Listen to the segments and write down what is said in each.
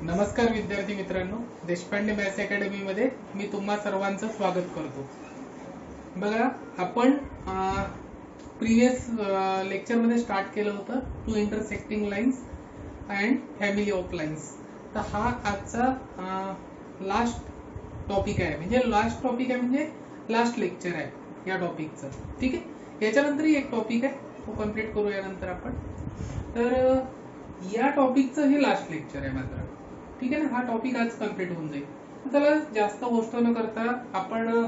नमस्कार विद्यार्थी मित्रांनो, देशपांडे मॅथ्स अकॅडमी मध्ये मी तुम्हा सर्वांचं स्वागत करतो। बघा, आपण प्रीवियस लेक्चर मध्ये स्टार्ट केलं होतं two intersecting lines and family of lines. तर हा आजचा लास्ट टॉपिक आहे, म्हणजे लास्ट लेक्चर आहे या टॉपिकचं। ठीक आहे, याच्यानंतर एक टॉपिक आहे, तो कंप्लीट करू यानंतर आपण। तर या टॉपिकचं हे लास्ट लेक्चर आहे मात्र, ठीक आहे ना। हा टॉपिक आज कंप्लीट होऊन जाईल। तर चला जास्त गोष्ट न करता आपण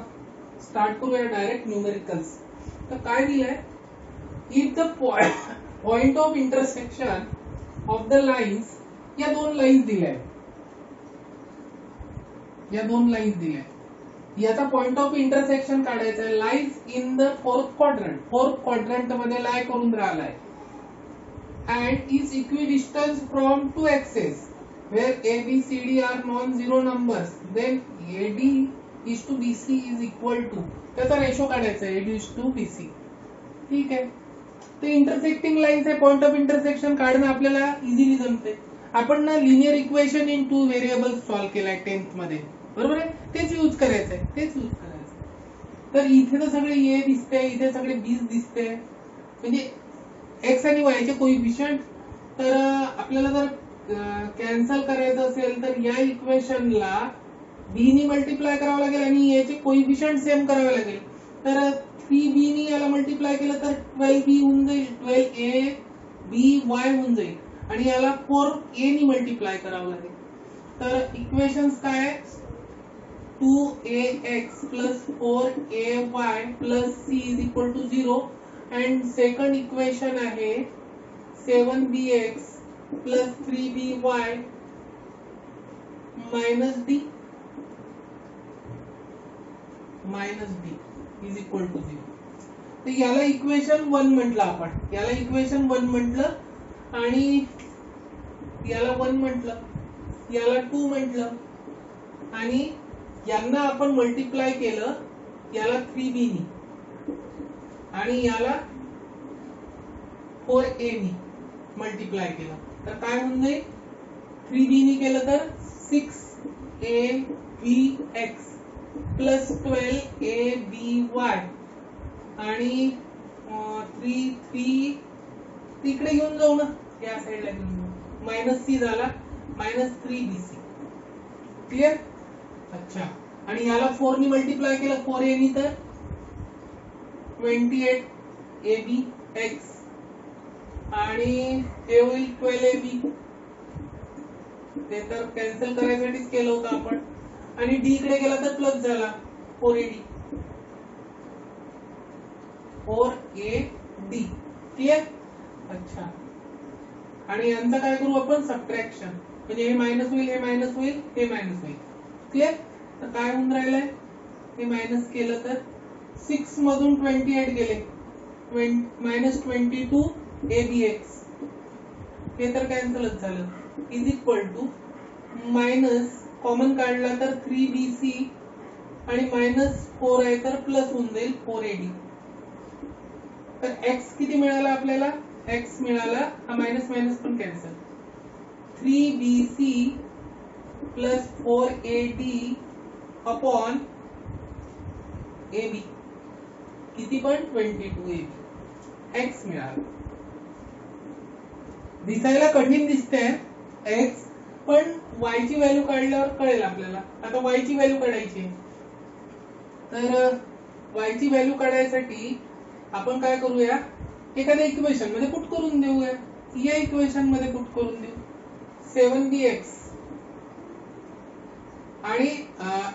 स्टार्ट करूया डायरेक्ट न्यूमेरिकल्स। तर काय दिलंय, if the point of intersection of the lines, या दोन लाईन्स दिल्या, याचा पॉइंट ऑफ इंटरसेक्शन काढायचा आहे। Lines in the fourth quadrant मध्ये लाय करून राहिलाय and is equidistant from two axes where A, B, C, D are non-zero numbers, then AD is to BC is equal to, त्याचा ratio काढायचा आहे AD is to BC। ठीक आहे, तर intersecting lines आहे, पॉइंट ऑफ इंटरसेक्शन काढणं आपल्याला easily जमते। आपण ना linear equation in two variables solve केलाय 10th मध्ये, बरोबर आहे। तेच यूज करायचंय। तर इथे तर सगळे ए दिसते, इथे सगळे बी दिसते, म्हणजे एक्स आणि वायचे कोइफिशियंट। तर आपल्याला जर कॅन्सल करायचं असेल तर या इक्वेशनला बी नी मल्टिप्लाय करावं लागेल आणि याचे कोइफिशियंट सेम करावे लागेल। तर 3b नी याला मल्टिप्लाय केलं तर 12b होऊन जाईल, 12a b y होऊन जाईल, आणि याला 4a नी मल्टिप्लाय करावं लागेल। तर इक्वेशन्स काय आहे, 2ax plus 4ay plus c is equal to 0, and second equation आहे 7bx plus 3by minus d is equal to 0। तर याला इक्वेशन 1 म्हटलं आपण, आणि याला 1 म्हटलं, याला 2 म्हटलं, आणि यांना आपण मल्टिप्लाय केलं, याला 3b नी आणि याला 4a नी मल्टिप्लाय केलं तर काय होऊन जाईल, 3b नी केलं तर 6abx प्लस 12aby आणि 3 तिकडे घेऊन जाऊ ना, या साईडला घेऊन जाऊ, मायनस सी झाला, मायनस 3bc। क्लिअर? अच्छा, आणि याला 4 नी मल्टिप्लाय केलं 4a नी तर 28abx आणि हे होईल 12ab, ते तर कॅन्सल करायसाठीच केलं होतं आपण, आणि डी इकडे गेला तर प्लस झाला 4ad। क्लिअर? अच्छा, आणि यांचं काय करू आपण, सबट्रॅक्शन, म्हणजे हे मायनस होईल, हे मायनस होईल, हे मायनस होईल। क्लिअर? तर काय होऊन राहिलंय, हे मायनस केलं तर 6 मधून 28 गेले, मायनस 22 abx, हे तर कॅन्सलच झालं, is equal to minus common काढला तर 3bc आणि मायनस 4 आहे तर प्लस होऊन जाईल 4ad। तर x किती मिळाला आपल्याला, x मिळाला, हा मायनस मायनस पण cancel, 3bc plus 4ad upon ab, किती पण 22ab, x मिळाला। दिसायला कठीण दिसते x, पण y ची व्हॅल्यू काढल्यावर कळेल आपल्याला। आता y ची व्हॅल्यू काढायची, तर y ची व्हॅल्यू काढायसाठी आपण काय करूया, एखाद्या इक्वेशन मध्ये पुट करून देऊया। या इक्वेशन मध्ये पुट करून देऊ 7bx, आणि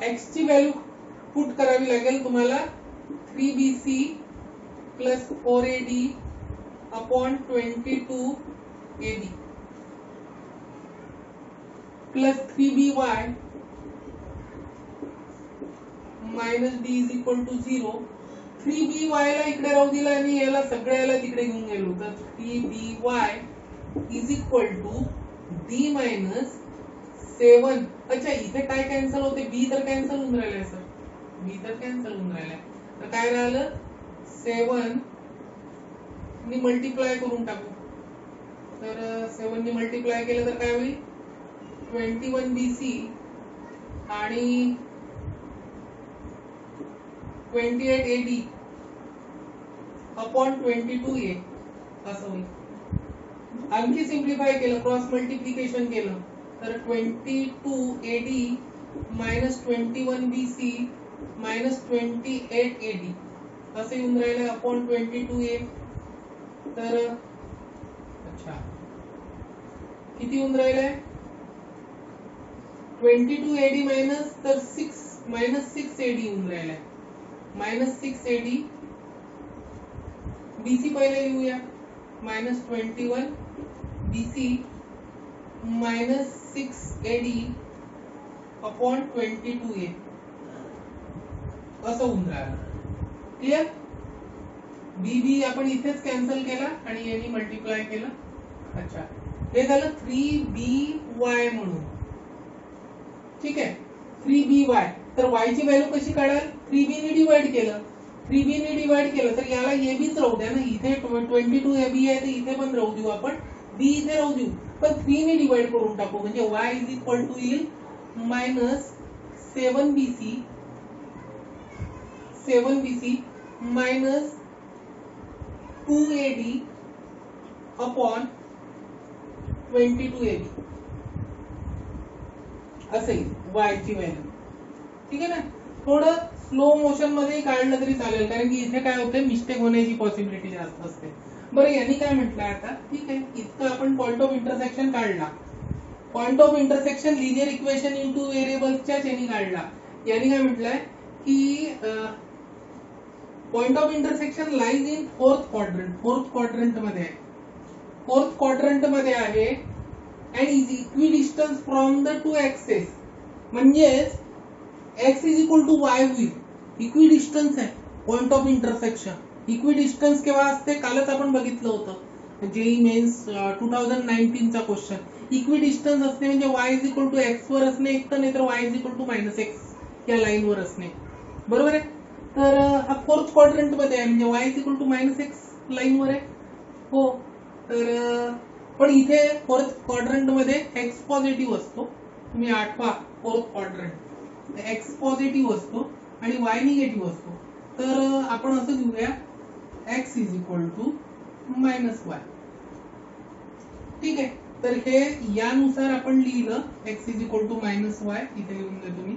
x ची व्हॅल्यू पुट करावी लागेल तुम्हाला 3bc plus 4ad upon 22ab plus 3by minus d is equal to 0। 3by ला इकडे राहू दिला आणि याला सगळ्याला तिकडे घेऊन गेलो, तर 3by is equal to d minus 7। अच्छा, इथे काय कॅन्सल होते, b तर कॅन्सल होऊन राहिलाय सर, तर काय राहिलं, 7 नी मल्टिप्लाय करून टाकू, तर 7 नी मल्टिप्लाय केलं तर काय होईल, 21 BC आणि 28 AD अपॉन 22A असं होईल. आणखी सिम्प्लिफाय केलं, क्रॉस मल्टिप्लिकेशन केलं तर 22 AD minus 21 BC minus 28 AD असं येऊन राहिलं अपॉन 22A. तर अच्छा किती येऊन राहिलंय 22 AD मायनस तर 6 मायनस 6 AD येऊन राहिलंय. मायनस 6 AD BC पहिले लिहूया minus 21 BC minus 6 AD upon 22A असं होऊन राहिलं. क्लिअर. BB आपण इथेच कॅन्सल केला आणि यांनी मल्टिप्लाय केलं. अच्छा हे झालं 3BY म्हणून. ठीक आहे 3BY. तर y ची व्हॅल्यू कशी काढाल 3B ने डिवाइड केलं. 3B ने डिवाइड केलं तर याला ABच राहू द्या ना. इथे 22AB आहे तर इथे पण राहू देऊ आपण. B इथे राहू देऊ पण 3 ने डिवाइड करून टाकू म्हणजे y इज इक्वल टू येईल minus 7BC minus 2AD upon 22AB असं येईल y ची व्हॅल्यू. ठीक आहे ना. थोडं स्लो मोशन मध्ये काढलं तरी चालेल कारण की इथे काय होते मिस्टेक होण्याची पॉसिबिलिटी जास्त असते. बरं यांनी काय म्हटलंय आता ठीक आहे इतकं आपण पॉइंट ऑफ इंटरसेक्शन काढला. Point of intersection linear equation in two व्हेरिएबल्सच्या यांनी काढला. यांनी काय म्हटलंय की point of intersection lies in fourth quadrant. Fourth quadrant मध्ये आहे. फोर्थ क्वाड्रंट मध्ये आहे and is equidistance from the two axes. म्हणजेच x is equal to y होईल. इक्विडिस्टन्स आहे पॉइंट ऑफ इंटरसेक्शन. इक्विडिस्टन्स केव्हा असते कालच आपण बघितलं होतं जेई मेन्स 2019 चा क्वेश्चन. इक्विडिस्टन्स असणे म्हणजे y is equal to x वर असणे एक तर, नाहीतर y is equal to minus x या लाईन वर असणे. बरोबर आहे. तर हा फोर्थ क्वाड्रंट मध्ये आहे म्हणजे y is equal to minus x line वर आहे. हो तर पण इथे फोर्थ क्वाड्रंट मध्ये x पॉझिटिव्ह असतो. तुम्ही आठवा फोर्थ क्वाड्रंट x पॉझिटिव्ह असतो आणि y निगेटिव्ह असतो. तर आपण असं घेऊया x is equal to minus y. ठीक आहे. तर हे यानुसार आपण लिहिलं x is equal to minus y. इथे लिहून देतो मी.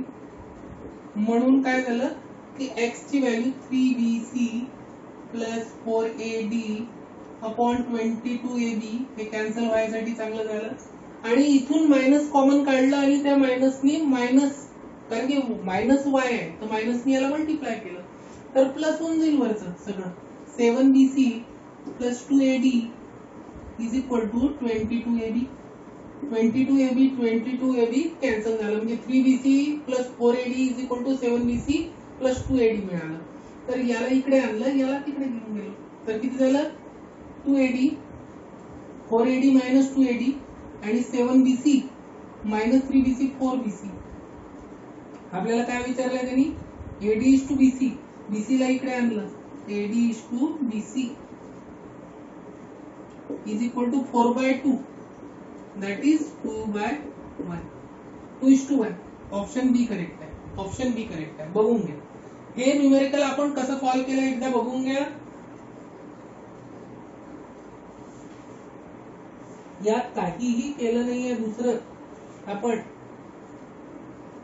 म्हणून काय झालं की x ची value 3BC plus 4AD upon 22AB हे कॅन्सल व्हायसाठी चांगलं झालं. आणि इथून मायनस कॉमन काढलं आणि त्या मायनसनी मायनस कारण की मायनस y आहे तर मायनसनी याला मल्टिप्लाय केलं तर प्लस होऊन जाईल वरचं सगळं. 7BC plus 2AD is equal to 22AB. 22AB cancel झालं म्हणजे 3BC plus 4AD is equal to 7BC plus 2AD मिळालं. तर याला इकडे आणलं याला तिकडे घेऊन गेलो तर किती झालं 2AD 4AD मायनस 2AD आणि 7BC मायनस 3BC 4BC. आपल्याला काय विचारलंय त्यांनी AD is to BC. BC ला इकडे आणलं AD is to BC is equal to 4/2 that is 2/1. 2:1. Option B correct आहे. ऑप्शन बी करेक्ट आहे. बघून घ्या हे न्यूमेरिकल आपण कसं सॉल्व्ह केलं एकदा बघून घ्या. यात काहीही केलं नाहीये दुसरं. आपण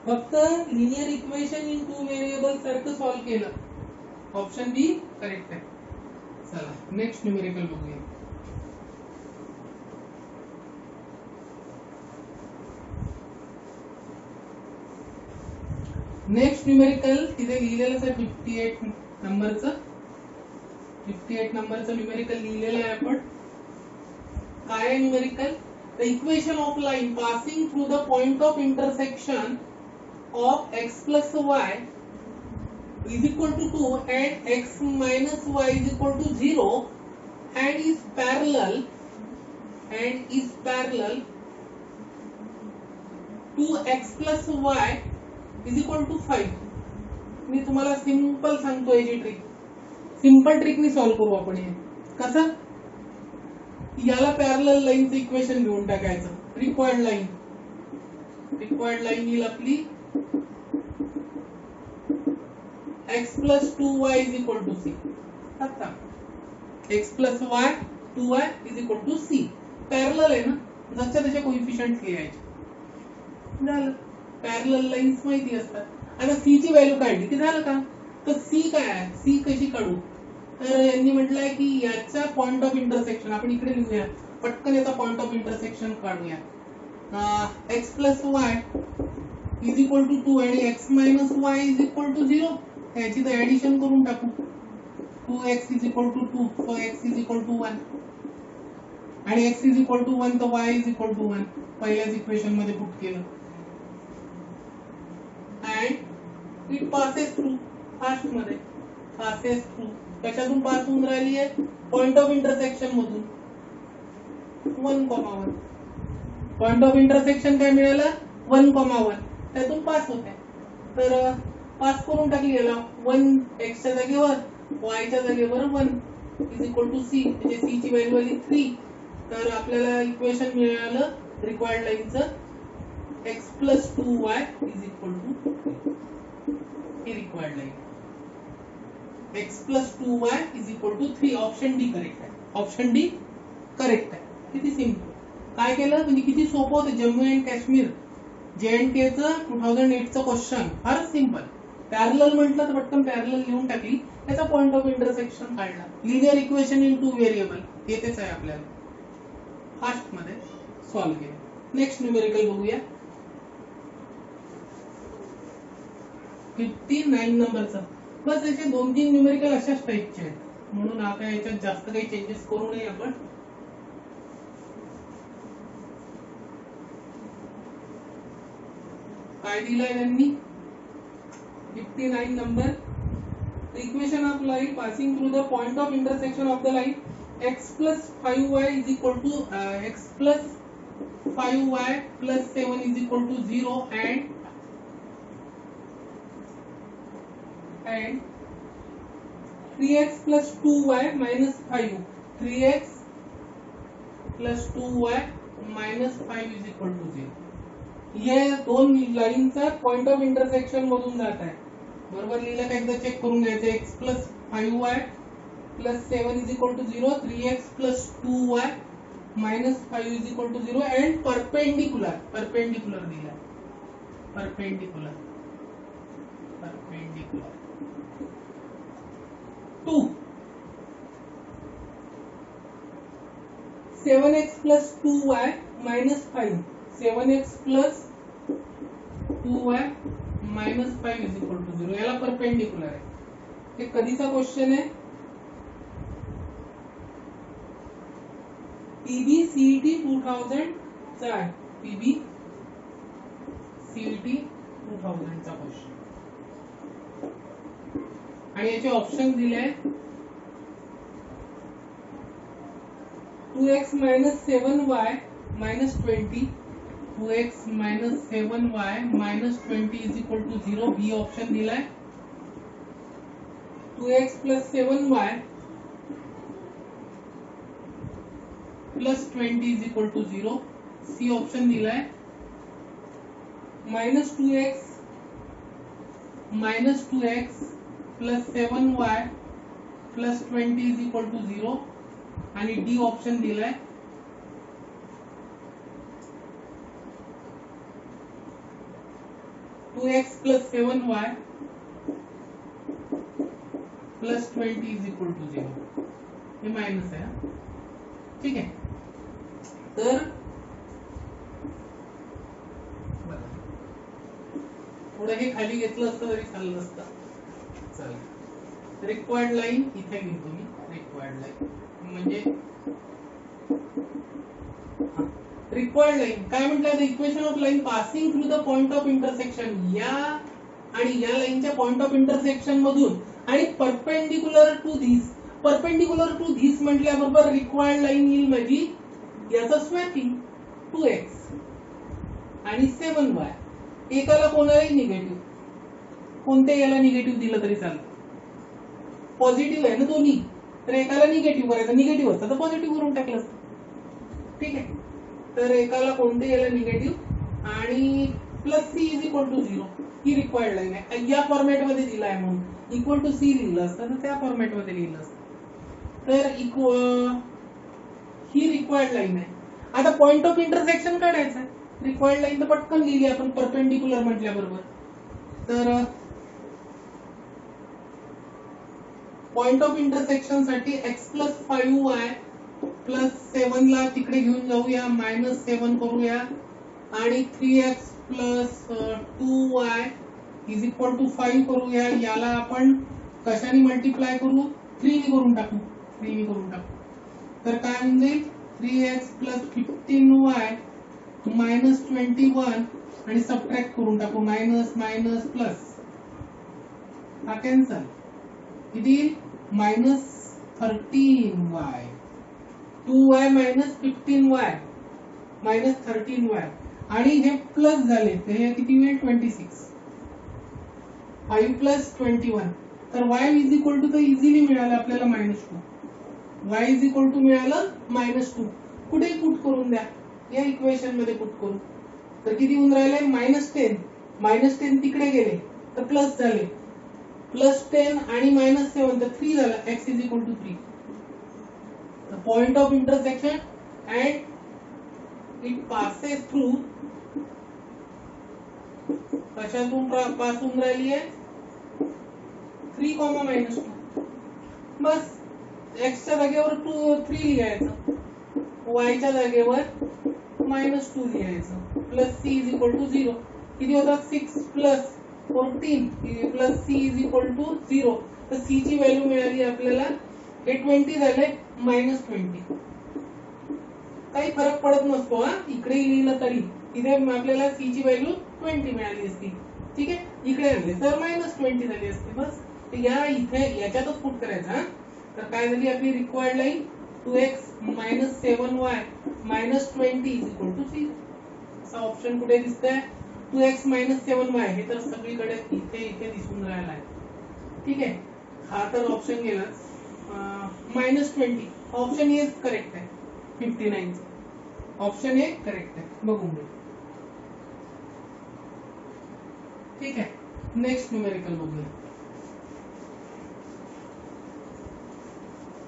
फक्त linear equation in two variable सारखं सॉल्व्ह केलं. ऑप्शन बी करेक्ट आहे. चला नेक्स्ट न्यूमेरिकल बघूया. नेक्स्ट न्यूमेरिकल तिथे लिहिलेलंच आहे 58 नंबरचं. 58 नंबरचं न्यूमेरिकल लिहिलेलं आहे आपण. काय आहे numerical the equation of line passing through the point of intersection of x plus y is equal to 2 and x minus y is equal to 0 and is parallel to x plus y is equal to 5. मी तुम्हाला simple सांगतो याची trick. Simple ट्रिकनी solve करू आपण हे. कसं याला parallel लाईनचं equation घेऊन टाकायचं. 3 पॉइंट लाईन रिक्वायर्ड लाईन येईल आपली x plus 2y is equal to c. आता x plus y 2y is equal to c. Parallel आहे ना, जसच्या तसे कोइफिशियंट लिहायचे. झालं. पॅरलल लाईन्स माहिती असतात. आता c ची व्हॅल्यू काढली की झालं का? तर c काय आहे? c कशी काढू? तर यांनी म्हटलंय की याचा पॉइंट ऑफ इंटरसेक्शन आपण इकडे लिहूया. पटकन याचा पॉइंट ऑफ इंटरसेक्शन काढूया. x plus y is equal to 2 आणि x minus y is equal to 0. याची तर ऍडिशन करून टाकू. 2x is equal to 2, so x is equal to 1. आणि x is equal to 1 तर y is equal to 1. पहिल्याच equation मध्ये put केलं. and it passes through fast मध्ये passes through कशातून पास होऊन राहिली आहे? पॉइंट ऑफ इंटरसेक्शन मधून 1,1. पॉइंट ऑफ इंटरसेक्शन काय मिळालं? 1,1. त्यातून पास होते. तर पास करून टाकली याला 1 x च्या जागेवर y च्या जागेवर 1 इज इक्वल टू c. म्हणजे c ची व्हॅल्यू आली 3. तर आपल्याला इक्वेशन मिळालं रिक्वायर्ड लाईनचं x plus 2y is equal to 3. ही required line x plus 2y is equal to 3. Option D correct आहे. ऑप्शन डी करेक्ट आहे. किती सिंपल. काय केलं म्हणजे किती सोपं होतं. जम्मू अँड काश्मीर JNK चं 2008 चं क्वेश्चन फारच सिंपल. पॅरलल म्हटलं तर पटकन पॅरलल लिहून टाकली. त्याचा पॉइंट ऑफ इंटरसेक्शन काढला. लिनियर इक्वेशन इन 2 व्हेरिएबल येतेच आहे आपल्याला. फास्ट मध्ये सॉल्व्ह केलं. नेक्स्ट न्यूमेरिकल बघूया. 59 नंबरचा. बस याचे 2-3 न्यूमेरिकल अशाच टाइपचे आहेत. म्हणून आता याच्यात जास्त काही चेंजेस करू नये आपण. काय दिलंय त्यांनी? 59 number. The equation of line passing through the point of intersection of the line x plus 5y is equal to x plus 5y plus 7 is equal to 0 and 3x plus 2y minus 5. 3x plus 2y minus 5 is equal to 0. ये दोन लाईनचा point of intersection मधून जात आहे. बरोबर लिहिलं का? एकदा चेक करून घ्यायचं. x plus 5y plus 7 is equal to 0, 3x plus 2y minus 5 is equal to 0 and perpendicular दिला. perpendicular 2 7x plus 2y minus 5. 7x plus 2y minus 5 is equal to 0. याला परपेंडिकुलर आहे. हे कधीचा क्वेश्चन आहे? PBCET 2000 चा आहे. PBCET 2000 चा question. आणि याचे ऑप्शन दिले आहेत 2x minus 7y minus 20. 2x minus 7y minus 20 is equal to 0. B option दिलाय. 2x plus 7y plus 20 is equal to 0. C option दिलाय. minus 2x plus 7y plus 20 is equal to 0. आणि D option दिलाय. 2x plus 7y plus 20 is equal to 0. हे minus आहे. ठीक आहे. तर थोडं हे खाली घेतलं असतं तरी चाललं असतं. चालेल. रिक्वायर्ड लाईन इथे घेतो मी. रिक्वायर्ड लाईन म्हणजे रिक्वायर्ड लाईन काय म्हटलं? Equation of line passing through the point of intersection. या आणि या लाईनच्या पॉइंट ऑफ इंटरसेक्शन मधून आणि perpendicular to this. Perpendicular to this म्हटल्याबरोबर रिक्वायर्ड लाईन येईल माझी याचं स्वॅपिंग 2x आणि 7y. एकाला कोणालाही निगेटिव्ह. कोणत्या याला निगेटिव्ह दिलं तरी चालतं. पॉझिटिव्ह आहे ना दोन्ही. तर एकाला निगेटिव्ह करायचं. निगेटिव्ह असतं तर पॉझिटिव्ह करून टाकलं असतं. ठीक आहे. तर एकाला कोणते याला निगेटिव्ह आणि plus C is equal to 0 ही रिक्वायर्ड लाईन आहे. या फॉर्मॅट मध्ये दिला आहे म्हणून इक्वल टू सी लिहिलं असतं तर त्या फॉर्मॅट मध्ये लिहिलं असतं. तर ही रिक्वायर्ड लाईन आहे. आता पॉइंट ऑफ इंटरसेक्शन काढायचं आहे. रिक्वायर्ड लाईन तर पटकन लिहिली आपण परपेंडिक्युलर म्हटल्याबरोबर. तर पॉइंट ऑफ इंटरसेक्शन साठी x प्लस 5y प्लस 7 ला तिकडे घेऊन जाऊया, -7 करूया आणि 3x plus 2y is equal to 5 करूया. याला आपण कशाने मल्टिप्लाय करू? 3 ने करून टाकू. तर काय म्हणजे 3x प्लस 15y मायनस 21 आणि सबट्रॅक्ट करून टाकू. मायनस मायनस प्लस हा कॅन्सल. किती? Minus 13y 2y minus 15y minus 13y आणि हे प्लस झाले तर हे किती होईल? 26. 5 प्लस 21 तर y इज इक्वल टू तर इझिली मिळालं आपल्याला -2. y इज इक्वल टू मिळालं -2. कुठे पुट करून द्या या इक्वेशन मध्ये पुट करू. तर किती होऊन राहिले? -10 तिकडे गेले तर प्लस झाले. +10 आणि -7 तर 3 झाला. x is equal to 3. The point of intersection and it passes through कशातून पास होऊन राहिली आहे? 3, -2. बस x च्या जागेवर 3 लिहायचं, y च्या जागेवर -2 लिहायचं. Plus c is equal to 0. किती होतात? 6 plus 14 plus c is equal to 0. तर c ची व्हॅल्यू मिळाली आपल्याला हे 20 झाले -20. काही फरक पडत नसतो हा. इकडे लिहिलं तरी इथे आपल्याला c ची व्हॅल्यू 20 मिळाली असती. ठीक आहे. इकडे आणले तर -20 झाली असती. बस या इथे याच्यातच पुट करायचं. तर काय झाली आपली required line? 2x - 7y - 20 is equal to 0. असा ऑप्शन कुठे दिसतंय? 2x - 7y हे तर सगळीकडे इथे दिसून राहिला आहे. ठीक आहे. हा तर ऑप्शन गेला. -20 ऑप्शन ए करेक्ट आहे. 59 ऑप्शन ए करेक्ट आहे. बघून घे. ठीक आहे. नेक्स्ट न्यूमेरिकल बघूया.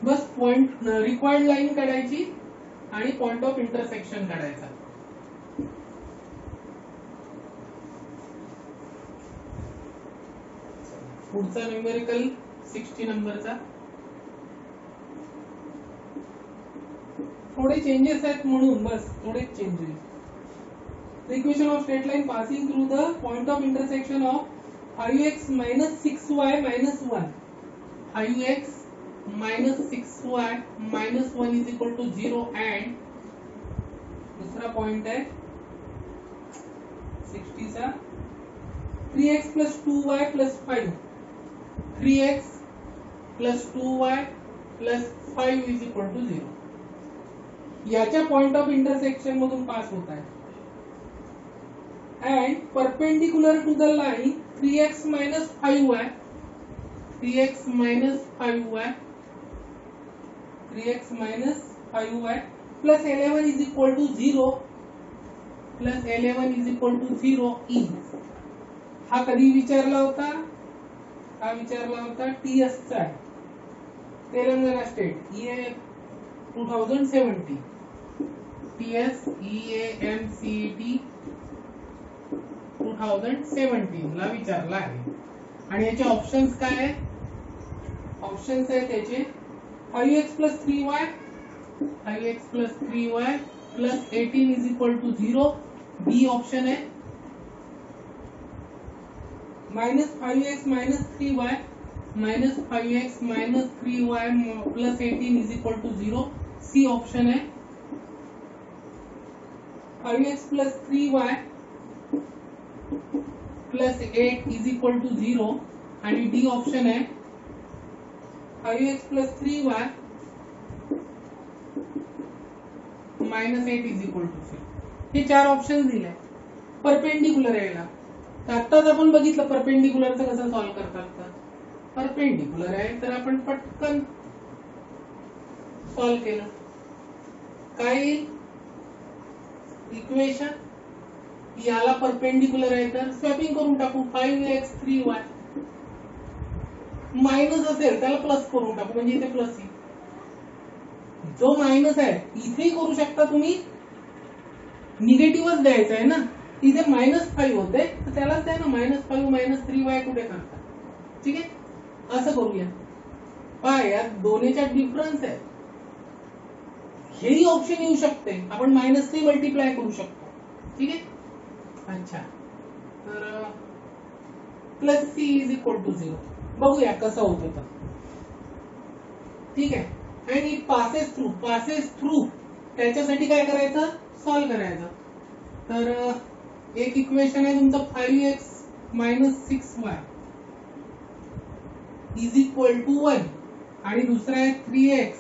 बस पॉइंट रिक्वायर्ड लाईन काढायची आणि पॉइंट ऑफ इंटरसेक्शन काढायचा. पुढचा न्यूमेरिकल 60 नंबरचा. थोडे चेंजेस आहेत म्हणून बस थोडेच चेंज होईल. The equation of straight line passing through the point of intersection of 5x minus 6y minus 1. 5x minus 6y minus 1 is equal to 0 and दूसरा पॉइंट है 60 सा 3x plus 2y plus 5. 3x plus 2y plus 5 is equal to 0. याच्या point of intersection मधून pass होता है. And perpendicular to the line 3x minus 5y 3x minus 5y 3x minus 5y plus 11 is equal to 0 plus 11 is equal to 0 is. हा कधी विचारला होता? हा विचारला होता TS चा तेलंगणा स्टेट ये 2017 TS EAMCET 2017 ला विचारला आहे. आणि याचे ऑप्शन्स काय आहेत? ऑप्शन्स आहेत त्याचे 5x plus 3y 5x plus 3y plus 18 is equal to 0. B option है. minus 5x minus 3y minus 5x minus 3y plus 18 is equal to 0. C option है. 5x plus 3y plus 8 is equal to 0 आणि D option आहे 5x plus 3y minus 8 is equal to 0. हे 4 option दिले. Perpendicular यायला तर आत्ताच आपण बघितलं परपेंडिक्युलरचं कसं सॉल्व्ह करतात. तर परपेंडिक्युलर आहे तर आपण पटकन सॉल्व्ह केलं. काय इक्वेशन याला परपेंडिक्युलर आहे तर स्वॅपिंग करून टाकू 5x 3y. मायनस असेल त्याला प्लस करून टाकू म्हणजे इथे प्लस येईल. जो मायनस आहे इथेही करू शकता तुम्ही, निगेटिव्हच द्यायचा आहे ना, इथे -5 होते तर त्यालाच द्या ना -5 -3y कुठे करता. ठीक आहे, असं करूया. पहा यात दोन्हीच्यात डिफरन्स आहे. हेही ऑप्शन येऊ शकते, आपण -3 मल्टिप्लाय करू शकतो. ठीक आहे. अच्छा, तर plus C is equal to 0. बघूया कसं होतं तर. ठीक आहे. आणि पासेस थ्रू त्याच्यासाठी काय करायचं, सॉल्व्ह करायचं. तर एक इक्वेशन आहे तुमचं 5x - 6y is equal to 1 आणि दुसरा आहे 3x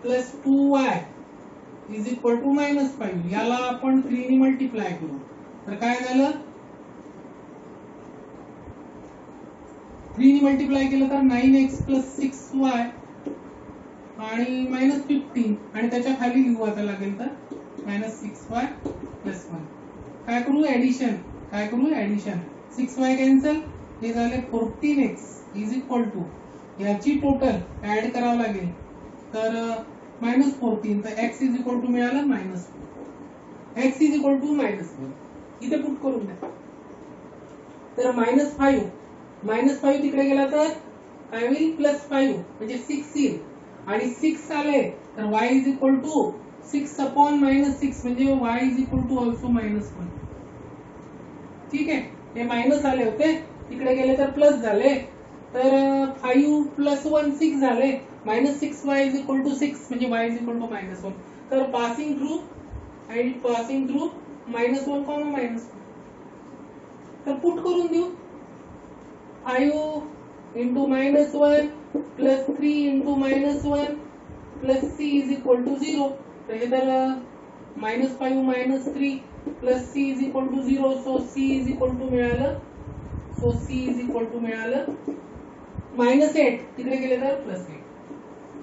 + 2y is equal to -5. याला आपण 3 ने मल्टिप्लाय करू तर काय झालं, 3 ने मल्टिप्लाय केलं तर 9x + 6y आणि -15 आणि त्याच्या खाली लिहू आता लागेल तर -6y + 1. काय करू, ऍडिशन. 6y कॅन्सल, हे झाले 14x इज इक्वल टू याची टोटल ऍड करावं लागेल तर -14 तर x इज इक्वल टू मिळालं -4. x इज इक्वल टू -1 इथे पुट करून द्या. तर -5 तिकडे गेला तर काय होईल, +5 म्हणजे 6 येईल आणि 6 आले तर y इज इक्वल टू 6/-6 म्हणजे y is equal to also -1. ठीक आहे, हे मायनस आले होते तिकडे गेले तर प्लस झाले तर 5 + 1 6 झाले -6y इज इक्वल टू 6 म्हणजे y इज इक्वल टू -1. तर पासिंग थ्रू -1, तर पुट करून देऊ. 5 × -1 + 3 × -1 + c इज इक्वल टू 0. तर हे तर -5 - 3 + c is equal to 0. So c is equal to मिळालं -8 तिकडे गेले तर +8.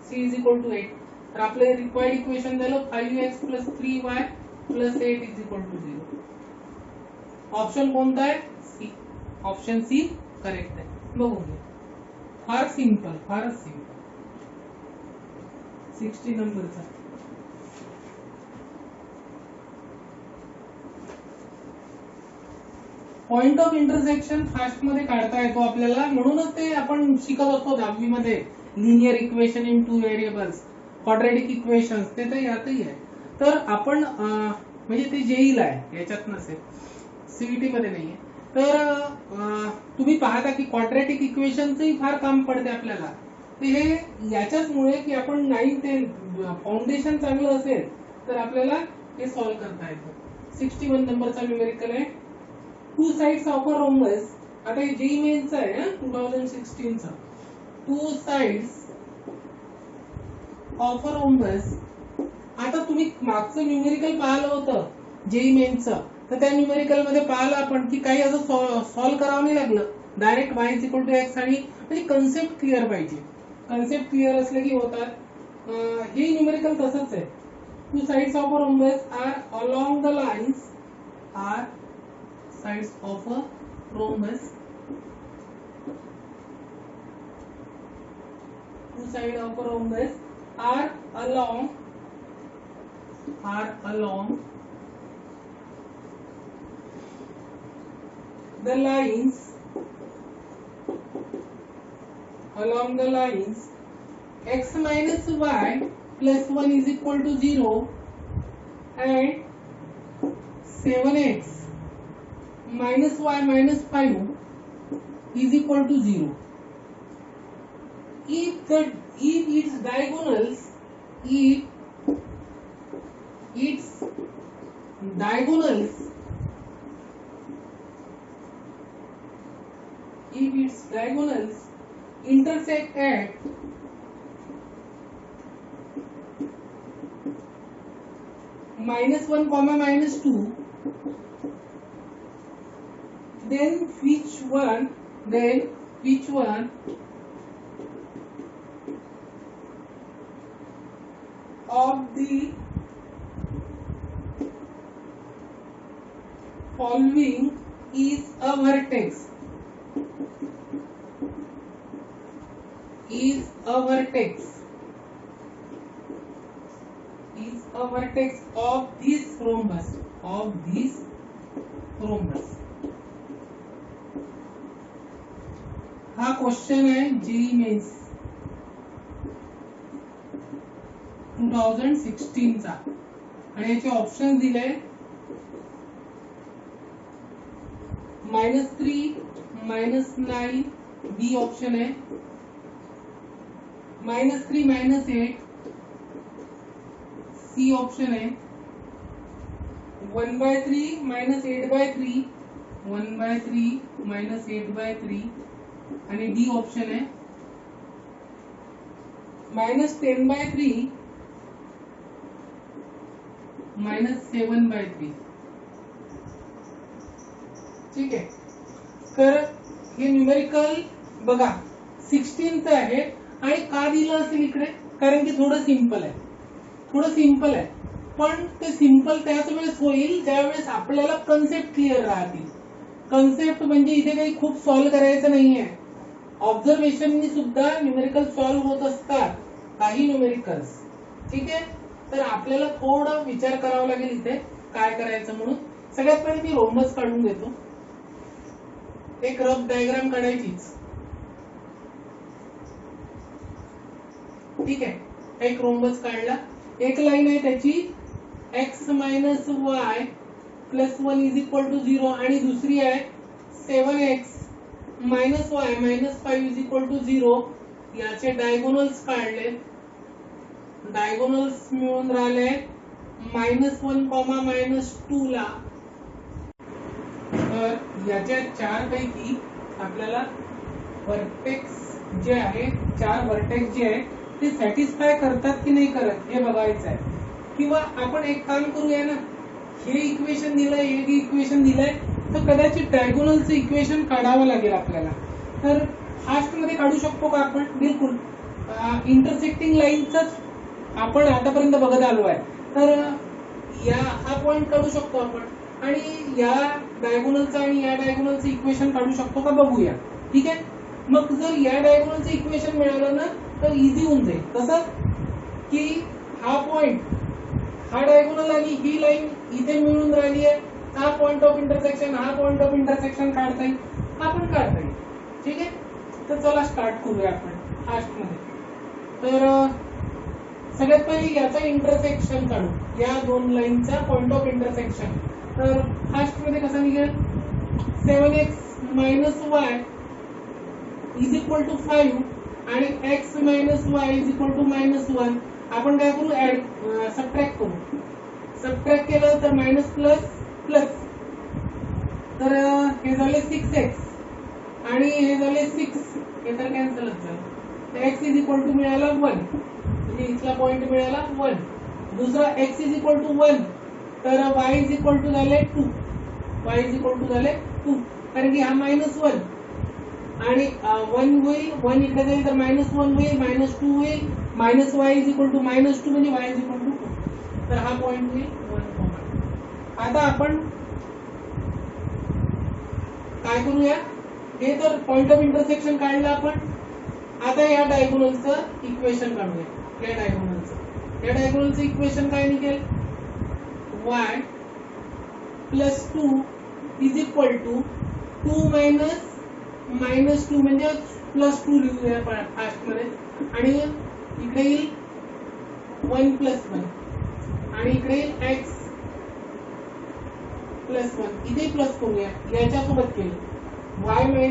c is equal to 8. तर आपले रिक्वायर्ड इक्वेशन झालं 5x + 3y + 8 is equal to 0. Option कोणता आहे, सी. ऑप्शन सी करेक्ट आहे. बघू फारच सिंपल 60 नंबरचा. पॉइंट ऑफ इंटरसेक्शन फास्ट मध्ये काढता येतो आपल्याला, म्हणूनच ते आपण शिकत असतो 10वी मध्ये. Linear equation in 2 variables, quadratic equations, ते तर यातही आहे. तर आपण म्हणजे ते जेईला आहे, याच्यात नसेल, सीईटी मध्ये नाहीये. तर तुम्ही पाहता की क्वाड्रॅटिक इक्वेशनचंही फार काम पडते आपल्याला. ते हे याच्याचमुळे की आपण 9 ते फाउंडेशन चांगलं असेल तर आपल्याला हे सॉल्व्ह करता येतं. 61 नंबरचा न्यूमेरिकल आहे. 2 साइड्स ऑफ अ रोम्बस. आता हे जेई मेन्सचं आहे 2016चा. 2 साइड्स ऑफ अ रोम्बस. आता तुम्ही मागचं न्यूमेरिकल पाहिलं होतं जेई मेन्सचं, तर त्या न्यूमेरिकल मध्ये पाहिलं आपण की काही असं सॉल्व्ह करावं नाही लागलं, direct y is equal to x. आणि म्हणजे कन्सेप्ट क्लिअर पाहिजे. कन्सेप्ट क्लिअर असले की होतात. हे न्यूमेरिकल तसंच आहे. 2 sides of a rhombus are along the lines sides of a rhombus. 2 sides of a rhombus are along the lines x minus y plus 1 is equal to 0 and 7x minus y minus 5 is equal to 0. If its diagonals intersect at -1, -2, then which one of the following is a vertex, is a vertex of this rhombus, हा question आहे JEE men's 2016 चा आणि याचे option दिले -3, -9, बी option आहे -3, -8, C option आहे 1/3, -8/3, 1/3, -8/3 आणि D option आहे -10/3, -7/3. ठीक आहे. तर हे न्यूमेरिकल बघा 16th आहे आणि का दिलं असेल इकडे, कारण की थोडं सिंपल आहे, पण ते सिंपल त्याच वेळेस होईल ज्या वेळेस आपल्याला कन्सेप्ट क्लिअर राहतील. कन्सेप्ट म्हणजे इथे काही खूप सॉल्व्ह करायचं नाहीये, ऑब्झर्वेशननी सुद्धा न्यूमेरिकल सॉल्व्ह होत असतात काही न्यूमेरिकल्स. ठीक आहे. तर आपल्याला थोडं विचार करावा लागेल इथे काय करायचं म्हणून. सगळ्यात पहिले मी रोम्बस काढून देतो, एक रफ डायग्राम काढायचीच. ठीक आहे. एक रोम्बस काढला, एक लाईन आहे त्याची x - y + 1 = 0 आणि दुसरी आहे 7x - y - 5 = 0. याचे डायगोनल्स काढले, डायगोनल्स मिळून राहिले -1, -2 ला. तर याच्या 4 पैकी आपल्याला वर्टेक्स जे आहे, 4 वर्टेक्स जे आहे ते सॅटिस्फाय करतात की नाही करत हे बघायचं आहे. किंवा आपण एक काम करूया ना, हे इक्वेशन दिलंय, हे इक्वेशन दिलंय, तर कदाचित डायगोनलचं इक्वेशन काढावं लागेल आपल्याला. तर फास्ट मध्ये काढू शकतो का आपण? बिलकुल. इंटरसेक्टिंग लाईनच आपण आतापर्यंत बघत आलो आहे, तर हा पॉइंट काढू शकतो आपण आणि या डायगोनलचं आणि या डायगोनलचं इक्वेशन काढू शकतो का बघूया. ठीक आहे. मग जर या डायगोनलचं इक्वेशन मिळालं ना तर इझी होऊन जाईल. कसं की हा पॉइंट, हा डायगोनल आणि ही लाईन इथे मिळून राहिली आहे, हा पॉइंट ऑफ इंटरसेक्शन, हा पॉइंट ऑफ इंटरसेक्शन काढता येईल, आपण काढता येईल. ठीक आहे. तर चला स्टार्ट करूया आपण फास्ट मध्ये. तर सगळ्यात पहिले याचा इंटरसेक्शन काढू, या दोन लाईनचा पॉइंट ऑफ इंटरसेक्शन. तर फास्ट मध्ये कसं निघेल, 7x - y = 5 आणि x - y = -1. आपण काय करू, सबट्रॅक्ट करू. सबट्रॅक्ट केलं तर मायनस प्लस प्लस, तर हे झाले 6x आणि हे झाले 6, हे तर कॅन्सलच झालं. x = मिळाला 1, म्हणजे इथला पॉइंट मिळाला 1. दुसरा x = 1, तर y झाले 2, झाले 2, कारण की हा -1 आणि 1 होईल, 1 इकडे जाईल तर -1 होईल, -2 होईल, -y = -2 म्हणजे y = 2, तर हा पॉइंट होईल 1. आता आपण काय करूया, हे तर पॉइंट ऑफ इंटरसेक्शन काढलं आपण. आता या डायगोनलचं इक्वेशन काढूया. या डायगोनलचं इक्वेशन काय निघेल, y + 2 = 2 - -2 म्हणजे +2 लिहूया फास्ट मध्ये, आणि इकडे येईल 1 + 1 आणि इकडे येईल x + 1. इथे प्लस करूया, याच्या सोबत केलं y - -2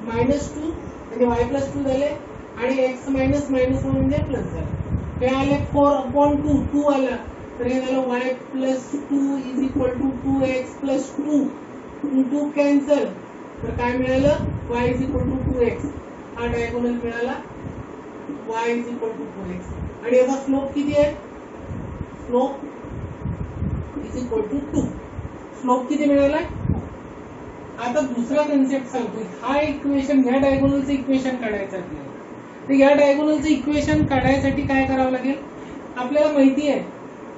म्हणजे y + 2 झाले आणि x - -1 म्हणजे प्लस झाले. हे आले 4/2, 2 आला, तर हे झालं y + 2 = 2x + 2, 2 कॅन्सल, तर काय मिळालं, y = 2x. हा डायगोनल मिळाला y = 2x. आणि याचा स्लोप किती आहे, स्लोप = 2. स्लोप किती मिळाला. आता दुसरा कन्सेप्ट सांगतो. हा इक्वेशन, या डायगोनलचं इक्वेशन काढायचं आपल्याला. तर या डायगोनलचं इक्वेशन काढायसाठी काय करावं लागेल, आपल्याला माहिती आहे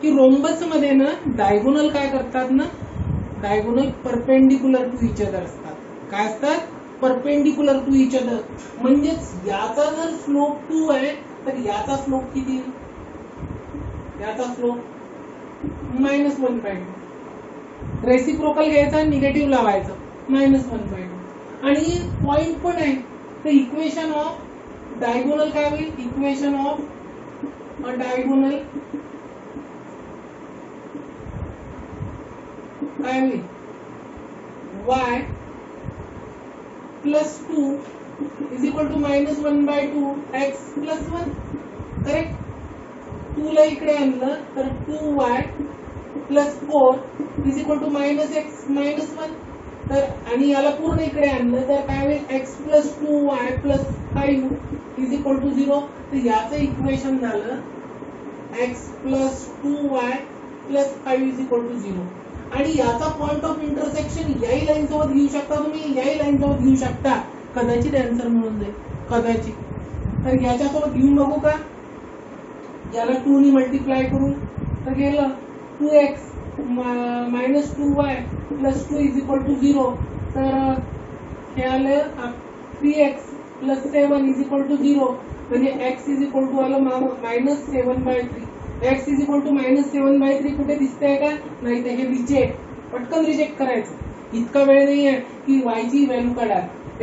की रोम्बस मध्ये ना डायगोनल काय करतात ना, diagonal perpendicular to each other असतात. काय असतात? Perpendicular to each other. म्हणजेच याचा जर स्लोप 2 आहे तर याचा स्लोप किती? याचा स्लोप -1/2. रेसिप्रोकल घ्यायचा, निगेटिव्ह लावायचं, -1/2. आणि पॉइंट पण आहे तर इक्वेशन ऑफ डायगोनल काय होईल? इक्वेशन ऑफ अ डायगोनल काय होईल? y plus 2 is equal to -1/2 x plus 1. Correct? 2 ला इकडे आणलं तर 2y plus 4 is equal to -x minus 1. तर आणि याला पूर्ण इकडे आणलं तर काय होईल? x plus 2y plus 5 is equal to 0. तर याचं इक्वेशन झालं x plus 2y plus 5 is equal to 0. आणि याचा पॉइंट ऑफ इंटरसेक्शन याही लाईन सोबत घेऊ शकता तुम्ही, याही लाईन सोबत घेऊ शकता. कदाचित आन्सर मिळून जाईल, कदाचित. तर याच्यासोबत घेऊन बघू का? याला 2 ने मल्टिप्लाय करू तर गेलं 2x minus 2y plus 2 is equal to 0. तर हे आलं 3x plus 7 is equal to 0. म्हणजे x is equal to आलं -7/3. x is equal to -7/3 कुठे दिसतंय का? नाही. तर हे रिजेक्ट, पटकन रिजेक्ट करायचं. इतका वेळ नाही आहे की y ची व्हॅल्यू काढा.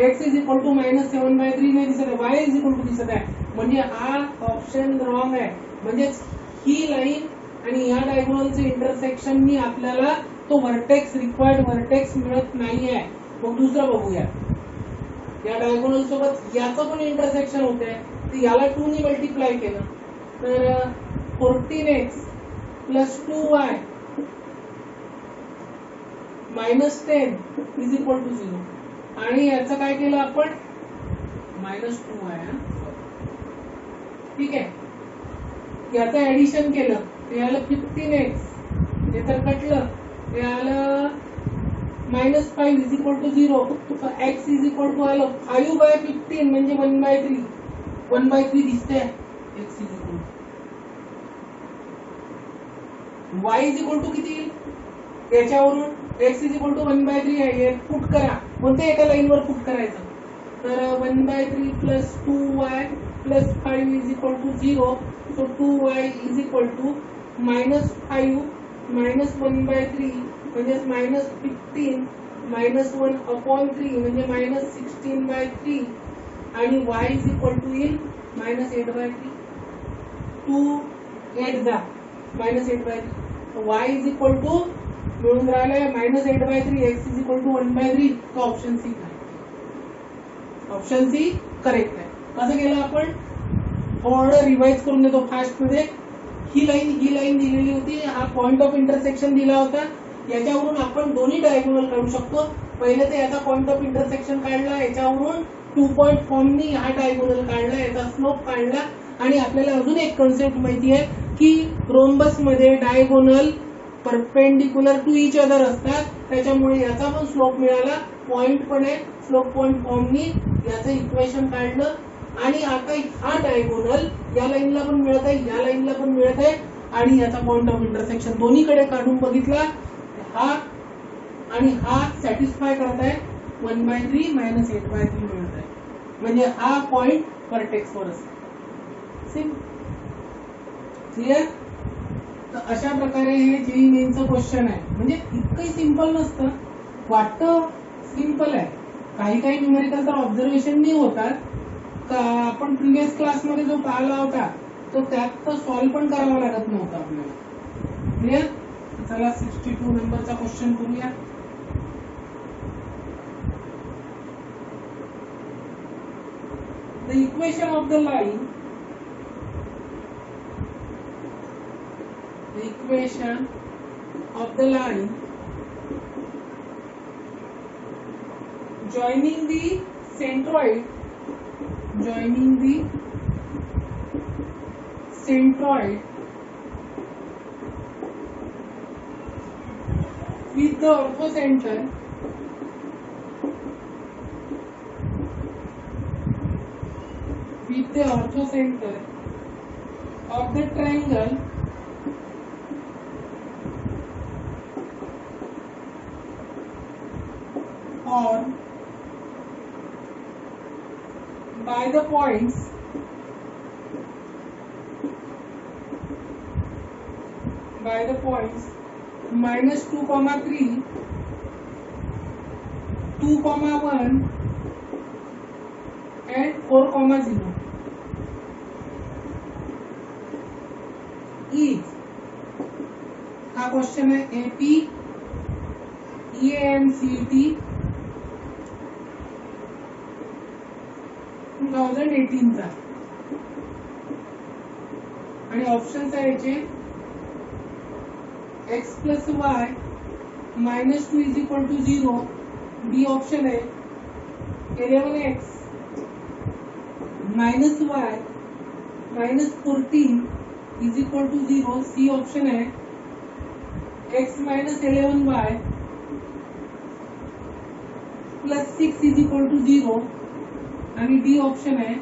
x is equal to -7/3 नाही दिसत आहे, y is equal to दिसत आहे. म्हणजे हा ऑप्शन रॉंग आहे. म्हणजे ही लाईन आणि या डायगोनलचे इंटरसेक्शननी आपल्याला तो व्हर्टेक्स, रिक्वायर्ड व्हर्टेक्स मिळत नाहीये. मग दुसरा बघूया. या डायगोनल सोबत याचं पण इंटरसेक्शन होतंय तर याला 2 ने मल्टिप्लाय केलं तर 14x plus 2y minus 10 is equal to 0. आणि याचं काय केलं आपण? -2y. ठीक आहे. याचं ऍडिशन केलं ते आलं 15x. हे तर कटलं ते आलं -5 is equal to 0. so x is equal to आलं 5/15 म्हणजे 1/3. 1/3 दिसतंय. x is equal to y is equal to किती येईल? याच्यावरून x is equal to 1/3 आहे. पुट करा. कोणत्या एका लाईनवर पुट करायचं? तर 1/3 plus 2y plus 5 is equal to 0. So 2y is equal to -5 minus 1/3 म्हणजे -15 minus 1/3 म्हणजे -16/3 आणि y is equal to येईल -8/3. 2 8 जा -8/3. y is equal to मिळून राहिलाय -8/3. x is equal to 1/3. तो ऑप्शन सी आहे. ऑप्शन सी करेक्ट आहे. कसं केलं आपण? थोडं रिवाइज करून देतो फास्ट मध्ये. ही लाईन दिलेली होती, हा पॉइंट ऑफ इंटरसेक्शन दिला होता. याच्यावरून आपण दोन्ही डायगोनल काढू शकतो. पहिले तर याचा पॉइंट ऑफ इंटरसेक्शन काढला, याच्यावरून 2 पॉइंट फॉर्मनी हा डायगोनल काढला, याचा स्लोप काढला. आणि आपल्याला अजून एक कन्सेप्ट माहिती आहे की रोम्बस मध्ये diagonal perpendicular to each other असतात. त्याच्यामुळे याचा पण स्लोप मिळाला, पॉइंट पण आहे. स्लोप पॉइंट फॉर्मनी याचं इक्वेशन काढलं. आणि आता हा डायगोनल या लाईनला पण मिळत आहे, या लाईनला पण मिळत आहे. आणि याचा पॉइंट ऑफ इंटरसेक्शन दोन्हीकडे काढून बघितला. हा आणि हा सॅटिस्फाय करत आहे. 1/3 -8/3 मिळत आहे. म्हणजे हा पॉइंट व्हर्टेक्स वर असतो. क्लिअर? तर अशा प्रकारे हे जेईई मेनचं क्वेश्चन आहे. म्हणजे इतकंही सिंपल नसतं. वाटतं सिंपल आहे. काही न्यूमेरिकल तर ऑब्झर्वेशननी होतात. आपण प्रिव्हियस क्लासमध्ये जो पाहिला होता तो त्यात तर सॉल्व्ह पण करावा लागत नव्हता आपल्याला. क्लिअर? चला 62 नंबरचा क्वेश्चन करूया. The equation of the line joining the centroid with the orthocenter of the triangle formed by the points -2, 3, 2, 1 and 4, 0 is, हा क्वेश्चन है AP EAMCET 2018 चा आणि ऑप्शन्स आहे याचे x plus y -2 is equal to 0, B option है 11x minus y minus 14 is equal to 0, C option है x minus 11y plus 6 is equal to 0 आणि D option है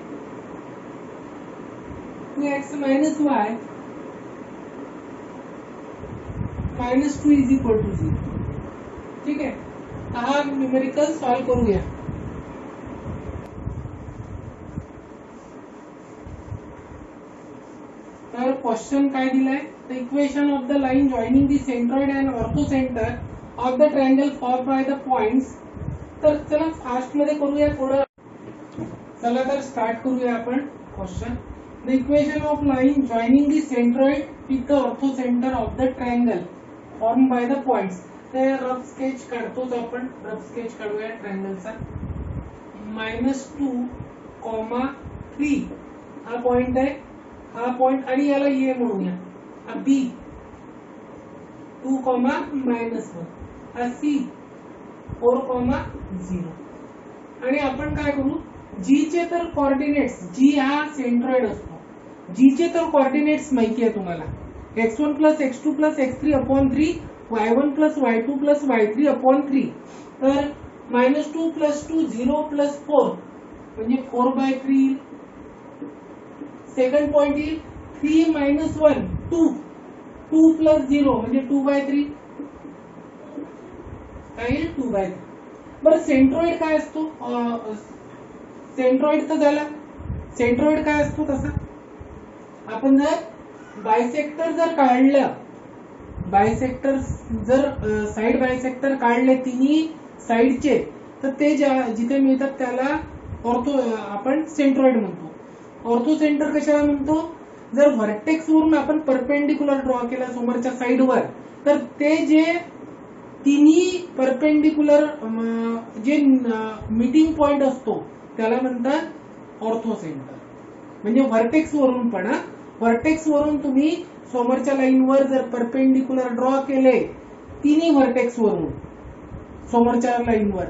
2x minus y -2 is equal to 0. ठीक है, हा numerical solve करूया. तर question काय दिलाय, the equation of the line joining the centroid and ortho centre of the triangle form by the points. तर चला फास्ट मध्ये करूया थोडं. चला तर स्टार्ट करूया आपण question. The equation of line joining the centroid with the ortho centre of the triangle form by the points. तर रफ स्केच काढतोच आपण. रफ स्केच काढूया ट्रायंगलचा. -2, 3 हा पॉइंट आहे, हा पॉइंट आणि याला ए म्हणूया. हा बी 2, -1 हा सी 4, 0 आणि आपण काय करू, जी चे तर कोऑर्डिनेट्स, जी हा सेंट्रॉइड असतो, जी चे तर कोऑर्डिनेट्स माहिती आहे तुम्हाला. x1 + x2 + x3 upon 3, y1 + y2 + y3 upon 3. तर -2 + 2 0 + 4 म्हणजे 4/3. सेकंड पॉइंट येईल 3 - 1 2, 2 + 0 म्हणजे 2/3 काय येईल 2/3. बरं सेंट्रॉइड काय असतो, सेंट्रॉइड तर झाला. सेंट्रॉइड काय असतो तसा, आपण जर बायसेक्टर जर काढलं, बायसेक्टर जर साइड बायसेक्टर काढले तिन्ही साइडचे, तर ते जिथे मिळतात त्याला ऑर्थो आपण सेंट्रॉइड म्हणतो. ऑर्थो सेंटर कशाला म्हणतो, जर व्हर्टेक्स वरून आपण परपेंडिक्युलर ड्रॉ केला समोरच्या साइडवर, तर ते जे तिन्ही परपेंडिक्युलर जे मीटिंग पॉइंट असतो त्याला म्हणतात ऑर्थो सेंटर. म्हणजे व्हर्टेक्स वरून पण, व्हर्टेक्स वरून तुम्ही समोरच्या लाईनवर जर परपेंडिक्युलर ड्रॉ केले तिन्ही व्हर्टेक्स वरून समोरच्या लाईनवर,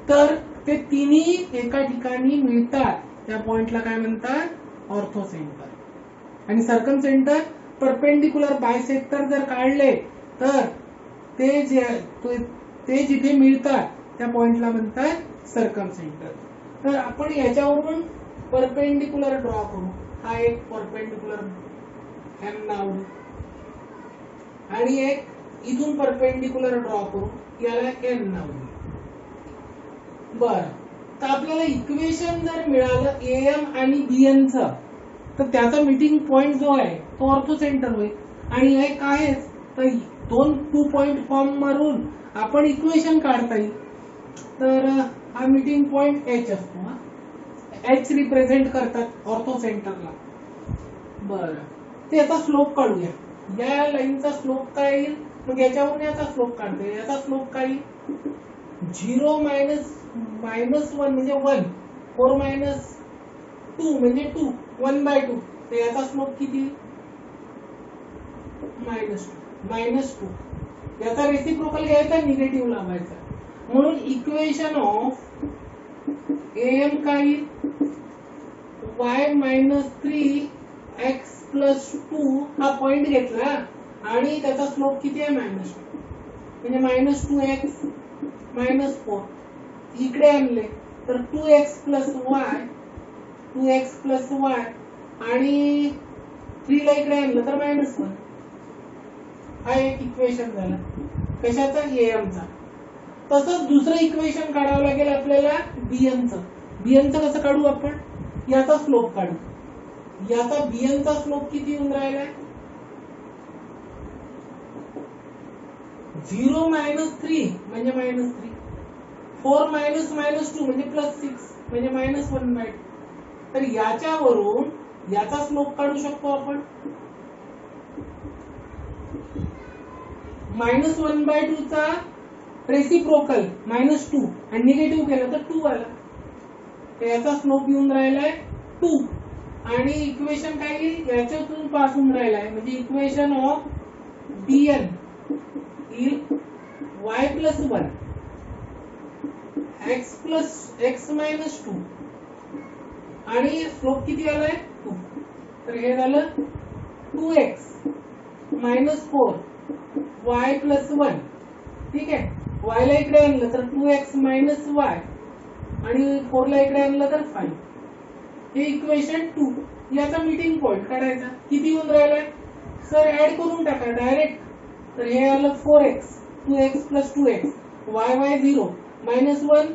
तर ते तिन्ही एका ठिकाणी मिळतात, त्या पॉइंटला काय म्हणतात ऑर्थो सेंटर. आणि सर्कम सेंटर परपेंडिक्युलर बायसेक्टर जर काढले तर ते जिथे मिळतात त्या पॉइंटला म्हणतात सर्कम सेंटर. तर आपण याच्यावरून परपेंडिक्युलर ड्रॉ करू. हा एक परपेंडिक्युलर एम नाव आणि एक इथून परपेंडिक्युलर ड्रॉ करू, याला एन नाव. बर, तर आपल्याला इक्वेशन जर मिळालं एएम आणि बीएन च, तर त्याचा मीटिंग पॉइंट जो आहे तो ऑर्थो सेंटर होईल. आणि हे काय तर 2 पॉइंट फॉर्म मारून आपण इक्वेशन काढता येईल. तर हा मीटिंग पॉइंट एच असतो. एच रिप्रेझेंट करतात ऑर्थो सेंटरला. बर, ते आता स्लोप काढूया. या लाईनचा स्लोप काय येईल, मग याच्यावरून याचा स्लोप काढते. याचा स्लोप काय येईल 0 - -1 म्हणजे 1, 4 - 2 म्हणजे 2, 1/2. तर याचा स्लोप किती -2. याचा रेसिप्रोकल घ्यायचा, निगेटिव्ह लावायचा. म्हणून इक्वेशन ऑफ एम काय येईल y - 3x + 2 हा पॉइंट घेतला आणि त्याचा स्लोप किती आहे -2 म्हणजे -2x - 4. इकडे आणले तर 2x + y आणि 3 ला इकडे आणलं तर -1. हा एक इक्वेशन झाला कशाचा एएम चा. तसंच दुसरं इक्वेशन काढावं लागेल आपल्याला बीएनचं. बीएनचं कसं काढू आपण? याचा स्लोप काढू. याचा बीएनचा स्लोप किती येऊन राहिलाय? 0 मायनस 3 म्हणजे -3. 4 मायनस -2 म्हणजे +6 म्हणजे -1/2. तर याच्यावरून याचा स्लोप काढू शकतो आपण. -1/2 चा रेसिप्रोकल -2 आणि निगेटिव्ह केलं तर 2 आला. तर याचा स्लोप येऊन राहिलाय 2 आणि इक्वेशन काय येईल? याच्यातून पास होऊन राहिलाय म्हणजे इक्वेशन ऑफ dn येईल y + 1 x - 2 आणि स्लोप किती आलाय? 2. तर हे झालं 2x - 4 y + 1. ठीक आहे. y ला इकडे आणलं तर 2x - y आणि 4 ला इकडे आणलं तर 5. हे इक्वेशन 2. याचा मीटिंग पॉइंट काढायचा. किती येऊन राहिलाय? सर ऍड करून टाका डायरेक्ट. तर हे आलं 4x 2x + 2x y 0 -1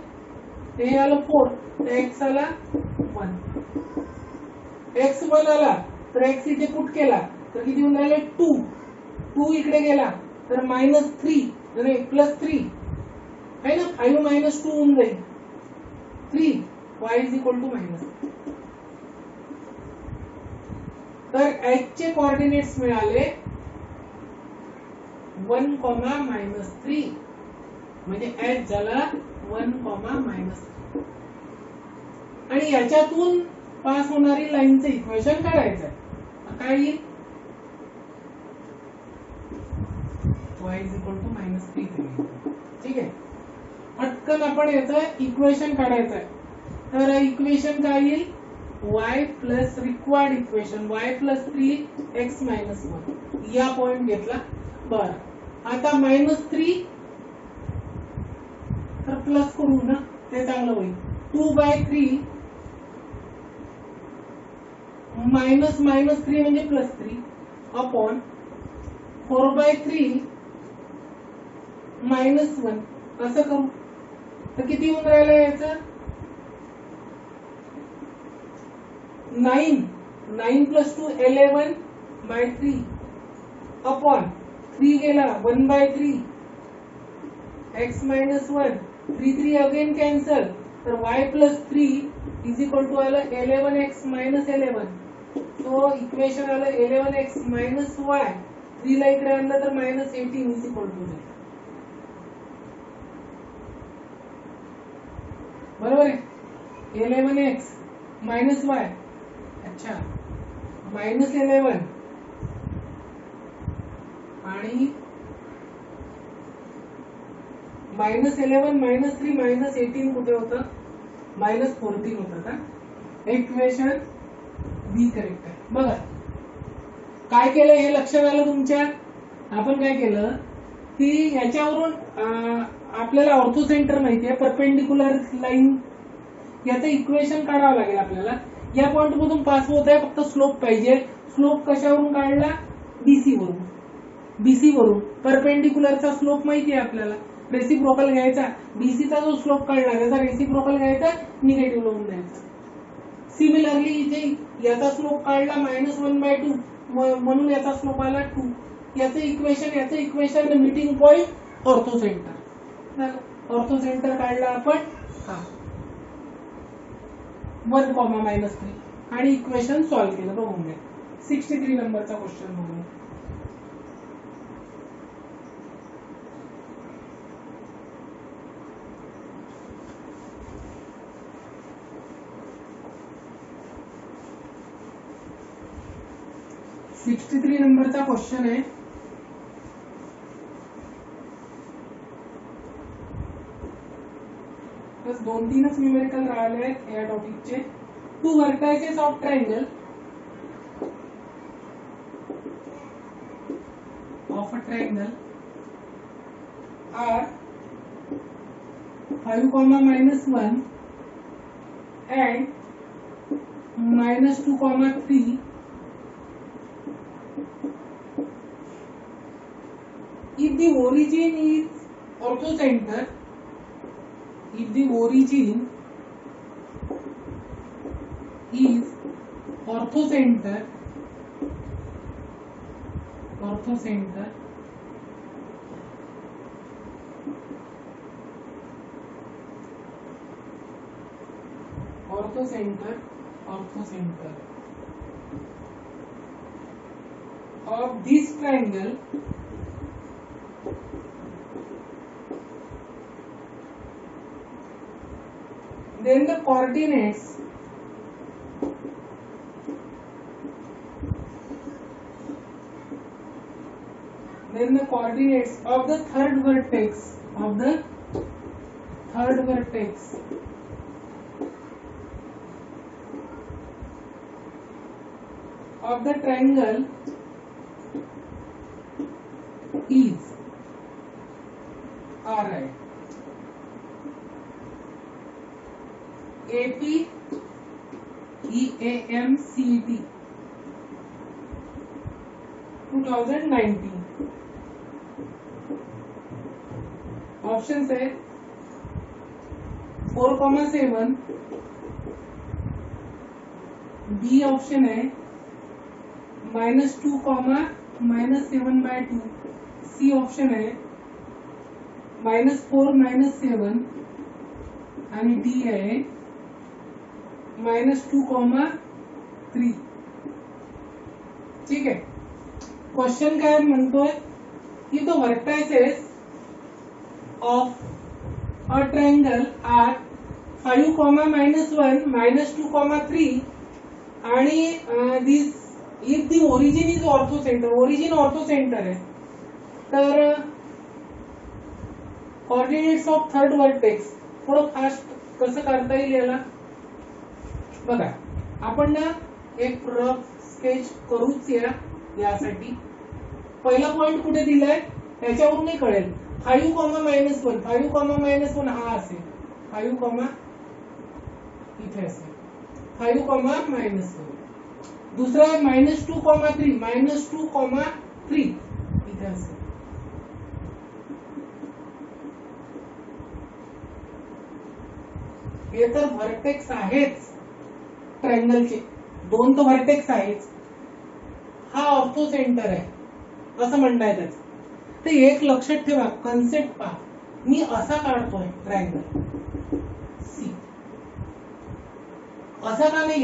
हे आलं 4 तर x आला 1. x 1 आला तर x इथे पुट केला तर किती होऊन राहिले? 2. 2 इकडे गेला तर -3 नाही +3 आहे ना. 5 - 2 होऊन जाईल 3. y = तर h चे कोऑर्डिनेट्स मिळाले 1, -3 म्हणजे h झाला 1, -3 आणि याच्यातून पास होणारी लाईनचं इक्वेशन काढायचं आहे. काय येईल? y = ठीक आहे. पटकन आपण याचं इक्वेशन काढायचं आहे. तर इक्वेशन काय येईल? y plus required equation y + 3x - 1 या पॉइंट घेतला. बरं आता -3 तर प्लस करू ना, ते चांगलं होईल. 2/3 -3 म्हणजे +3 अपॉन 4/3 -1 असं करू तर किती होऊन राहिलं याचं? 9 + 2 11/3 अपॉन 3 गेला 1/3 x - 1 3 अगेन कॅन्सल तर y + 3 आलं 11x - 11. तो इक्वेशन आलं 11x - y. 3 ला इकडे आणलं तर -18 बरोबर आहे. 11x - y अच्छा -11 आणि -11 -3 -18 कुठे होतं? -14 होतं का? इक्वेशन बी करेक्ट आहे. बघा काय केलं हे लक्षात आलं तुमच्या? आपण काय केलं की याच्यावरून आपल्याला ऑर्थो सेंटर माहिती आहे, परपेंडिक्युलर लाईन याचं इक्वेशन काढावं लागेल आपल्याला. या पॉइंट मधून पास होत आहे, फक्त स्लोप पाहिजे. स्लोप कशावरून काढला? बीसी वरून. परपेंडिक्युलरचा स्लोप माहिती आहे आपल्याला, रेसिप्रोकल घ्यायचा. बीसीचा जो स्लोप काढला त्याचा रेसिप्रोकल घ्यायचा, निगेटिव्ह लावून द्यायचा. सिमिलरली इथे याचा स्लोप काढला -1/2 म्हणून याचा स्लोप आला 2. याचं equation meeting point ortho centre. Ortho centre काढला आपण 1, -3 आणि इक्वेशन सॉल्व्ह केलं. बघून घ्या 63 नंबरचा क्वेश्चन बघूया. नंबरचा क्वेश्चन आहे. बस 2-3च न्यूमेरिकल राहिले आहेत या टॉपिकचे. 2 vertices of triangle are 5, -1 and -2, 3. If the origin is orthocenter if the origin is orthocenter of this triangle, then the coordinates of the third vertex of the triangle is, alright, AP EAMCET 2019. Option है 4,7, बी option है -2, -7/2, C option है -4, -7 आणि D आहे -2, 3. ठीक आहे. Question काय म्हणतोय की the vertices of a triangle are 5, -1, -2, 3 आणि this if the origin is orthocenter, origin orthocenter आहे तर coordinates of third vertex थोडं फास्ट कसं करता येईल याला बघा. आपण ना एक रफ स्केच करूच यासाठी. पहिला पॉइंट कुठे दिलाय त्याच्यावरूनही कळेल. 5, -1, 5, -1 हा असेल 5, इथे असेल 5, -1. दुसरा आहे -2, 3, -2, 3 इथे असेल. हे तर व्हर्टेक्स आहेच ट्रायंगलचे, 2 तर व्हर्टेक्स आहेच. हा ऑर्थोसेंटर आहे असं म्हणता येतं. तर एक लक्षात ठेवा, कन्सेप्ट पहा. मी असा काढतोय ट्रायंगल सी, असा का नाही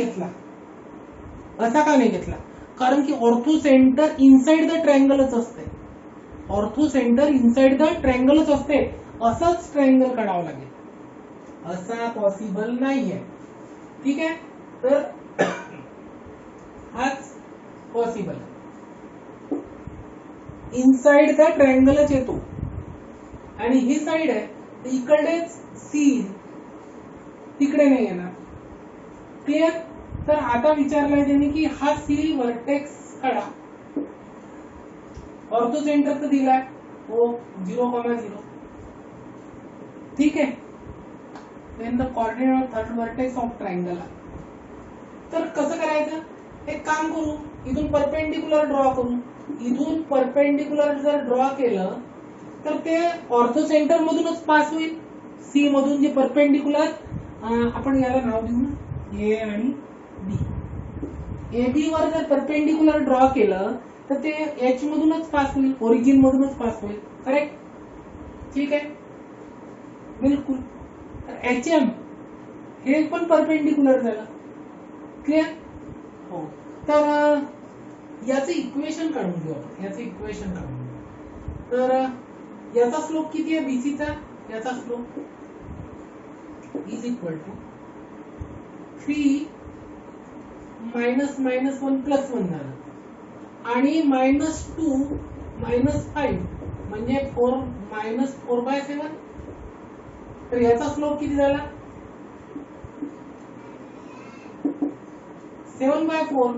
घेतला कारण की ऑर्थोसेंटर इनसाइड द ट्रायंगलच असते. असंच ट्रायंगल काढावं लागेल. असा पॉसिबल नाहीये. ठीक आहे. तर हाच पॉसिबल आहे. इनसाइड द ट्रायंगलच येतो आणि ही साइड आहे इकडेच सी, तिकडे नाही येणार. क्लिअर. तर आता विचारलंय त्यांनी की हा सी व्हर्टेक्स काढा. ऑर्थोसेंटर तर दिलाय हो 0,0. ठीक आहे. Then the coordinate of third vertex of triangle. तर कसं करायचं, एक काम करू, इथून परपेंडिक्युलर ड्रॉ करू. इथून परपेंडिक्युलर जर ड्रॉ केलं तर ते ऑर्थोसेंटर मधूनच पास होईल. सी मधून जे परपेंडिक्युलर, आपण याला नाव देऊ ना ए आणि बी. ए बी वर जर परपेंडिक्युलर ड्रॉ केलं तर ते एच मधूनच पास होईल, ओरिजिन मधूनच पास होईल. करेक्ट. ठीक आहे. बिलकुल. तर एच एम हे पण परपेंडिक्युलर झालं. क्लिअर. हो. तर याचं इक्वेशन काढून घेऊ आपण. तर याचा स्लोप किती आहे बीसीचा, याचा स्लोप इज इक्वल टू 3 -1 +1 झालं आणि -2 -5 म्हणजे 4 -4/7. तर याचा स्लोप किती झाला 7/4.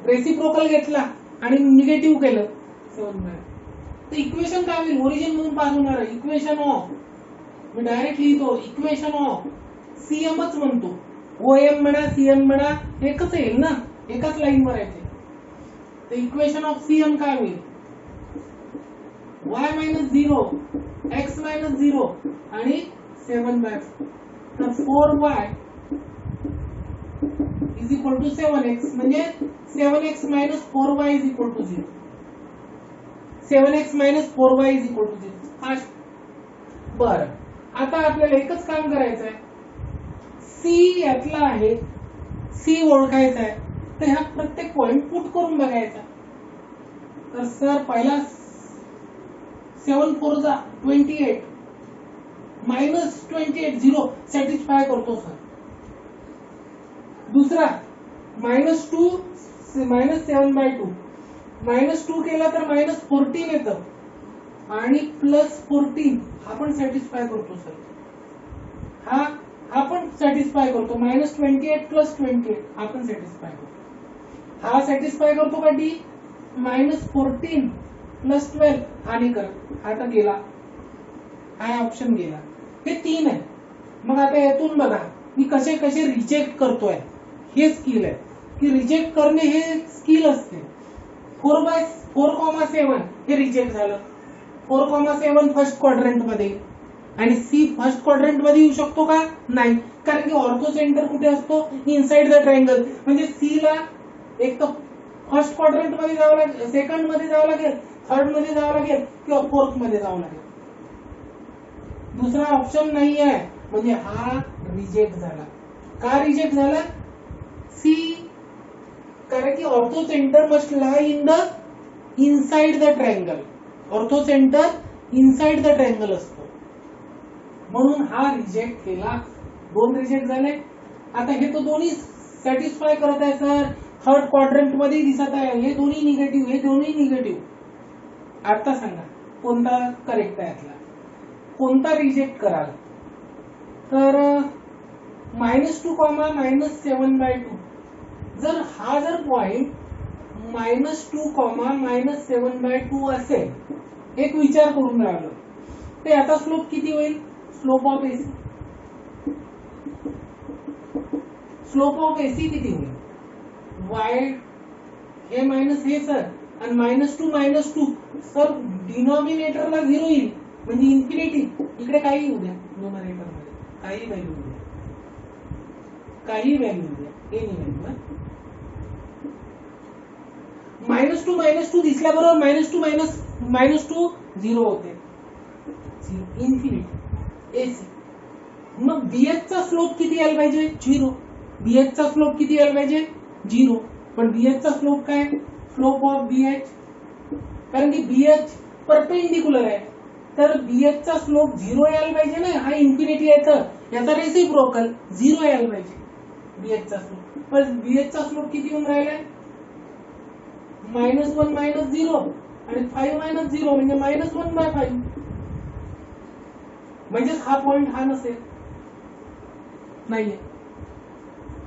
रेसिप्रोकल घेतला आणि निगेटिव्ह केलं 7/4. तर इक्वेशन काय होईल, ओरिजिन मधून पास होणार आहे. इक्वेशन ऑफ, मी डायरेक्ट लिहितो इक्वेशन ऑफ सीएमच म्हणतो. ओएम म्हणा सीएम म्हणा एकच येईल ना, एकाच लाईन वर आहे ते. तर इक्वेशन ऑफ सीएम काय होईल, y -0 x -0 आणि 7/4 तर 4y is equal to 7x म्हणजे 7x minus 4y is equal to 0. 7x minus 4y is equal to 0. बर आता आपल्याला एकच काम करायचं आहे, सी यातला आहे, सी ओळखायचा आहे, तर ह्या प्रत्येक पॉइंट पुट करून बघायचा. तर सर पहिला 7 4 जा 28 मायनस 28 0 सॅटिस्फाय करतो सर. दुसरा -2 -7/2 -2 केला तर -14 येतं आणि +14 हा पण सॅटिस्फाय करतो सर. हा पण सॅटिस्फाय करतो. -28 + 28 हा पण सॅटिस्फाय करतो. हा सॅटिस्फाय करतो का डी? -14 + 12 हा नाही करत. हा तर गेला, हा ऑप्शन गेला. हे 3 आहे. मग आता यातून बघा मी कसे कसे रिजेक्ट करतोय. हे स्किल आहे की रिजेक्ट करणे हे स्किल असते. 4/4,7 हे रिजेक्ट झालं. 4,7 फर्स्ट क्वाड्रंट मध्ये आणि सी फर्स्ट क्वाड्रंट मध्ये येऊ शकतो का? नाही, कारण की ऑर्थो सेंटर कुठे असतो? Inside the triangle. म्हणजे सी ला एक तर फर्स्ट क्वाड्रंट मध्ये जावं लागेल, सेकंड मध्ये जावं लागेल, थर्ड मध्ये जावं लागेल किंवा फोर्थ मध्ये जावं लागेल. दुसरा ऑप्शन नाही आहे. म्हणजे हा रिजेक्ट झाला. का रिजेक्ट झाला? सी कारण की ortho centre must Lai in the inside the triangle. Ortho centre inside the triangle असतो, म्हणून हा रिजेक्ट केला. 2 रिजेक्ट झाले. आता हे तो दोन्ही सॅटिस्फाय करत आहे सर. थर्ड क्वाड्रंट मध्ये दिसत आहे. हे दोन्ही निगेटिव्ह, हे दोन्ही निगेटिव्ह. आता सांगा कोणता करेक्ट आहे यातला, कोणता रिजेक्ट कराल? तर -2, -7/2 जर हा जर पॉइंट -2, -7/2 असेल, एक विचार करून राहिलो, तर याचा स्लोप किती होईल? Slope of AC, slope of AC किती होईल? वाय हे मायनस हे सर, आणि -2 सर डिनॉमिनेटरला 0 येईल म्हणजे इन्फिनिटी. इकडे काही येऊ द्या, न्यूमरेटर मध्ये काही व्हॅल्यू येऊ द्या, काही व्हॅल्यू येऊ द्या, एनी व्हॅल्यू. -2 दिसल्याबरोबर -2 0 होते, इन्फिनिटी एसी. मग बीएच चा स्लोप किती यायला पाहिजे? 0. बीएच चा स्लोप किती यायला पाहिजे? 0. पण बीएच चा स्लोप काय? स्लोप ऑफ बीएच, कारण की बीएच परपेंडिक्युलर आहे, तर बीएच चा स्लोप 0 यायला पाहिजे ना. हा इन्फिनिटी आहे तर याचा रेसिप्रोकल 0 यायला पाहिजे बीएच चा स्लोप. पण बीएच चा स्लोप किती येऊन राहिलाय? -1 -0 आणि 5 - 0 म्हणजे -1/5. म्हणजे हा पॉइंट हा नसेल, नाहीये.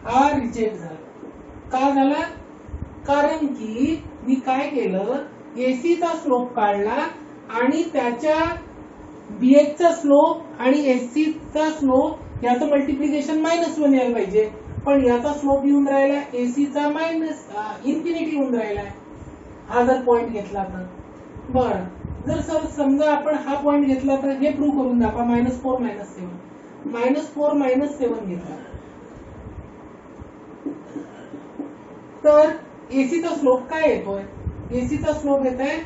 हा रिजेक्ट झाला. का झाला? कारण की मी काय केलं, एसीचा स्लोप काढला आणि त्याच्या बीएचचा स्लोप आणि एसीचा स्लोप याचं मल्टिप्लिकेशन -1 यायला पाहिजे, पण याचा स्लोप येऊन राहिला एसीचा इन्फिनिटी येऊन राहिला. हा जर पॉइंट घेतला तर बरं. जर सर समजा आपण हा पॉइंट घेतला तर हे प्रूव्ह करून दाखवा. -4 -7 घेतला तर एसीचा स्लोप काय येतोय? एसीचा स्लोप येत आहे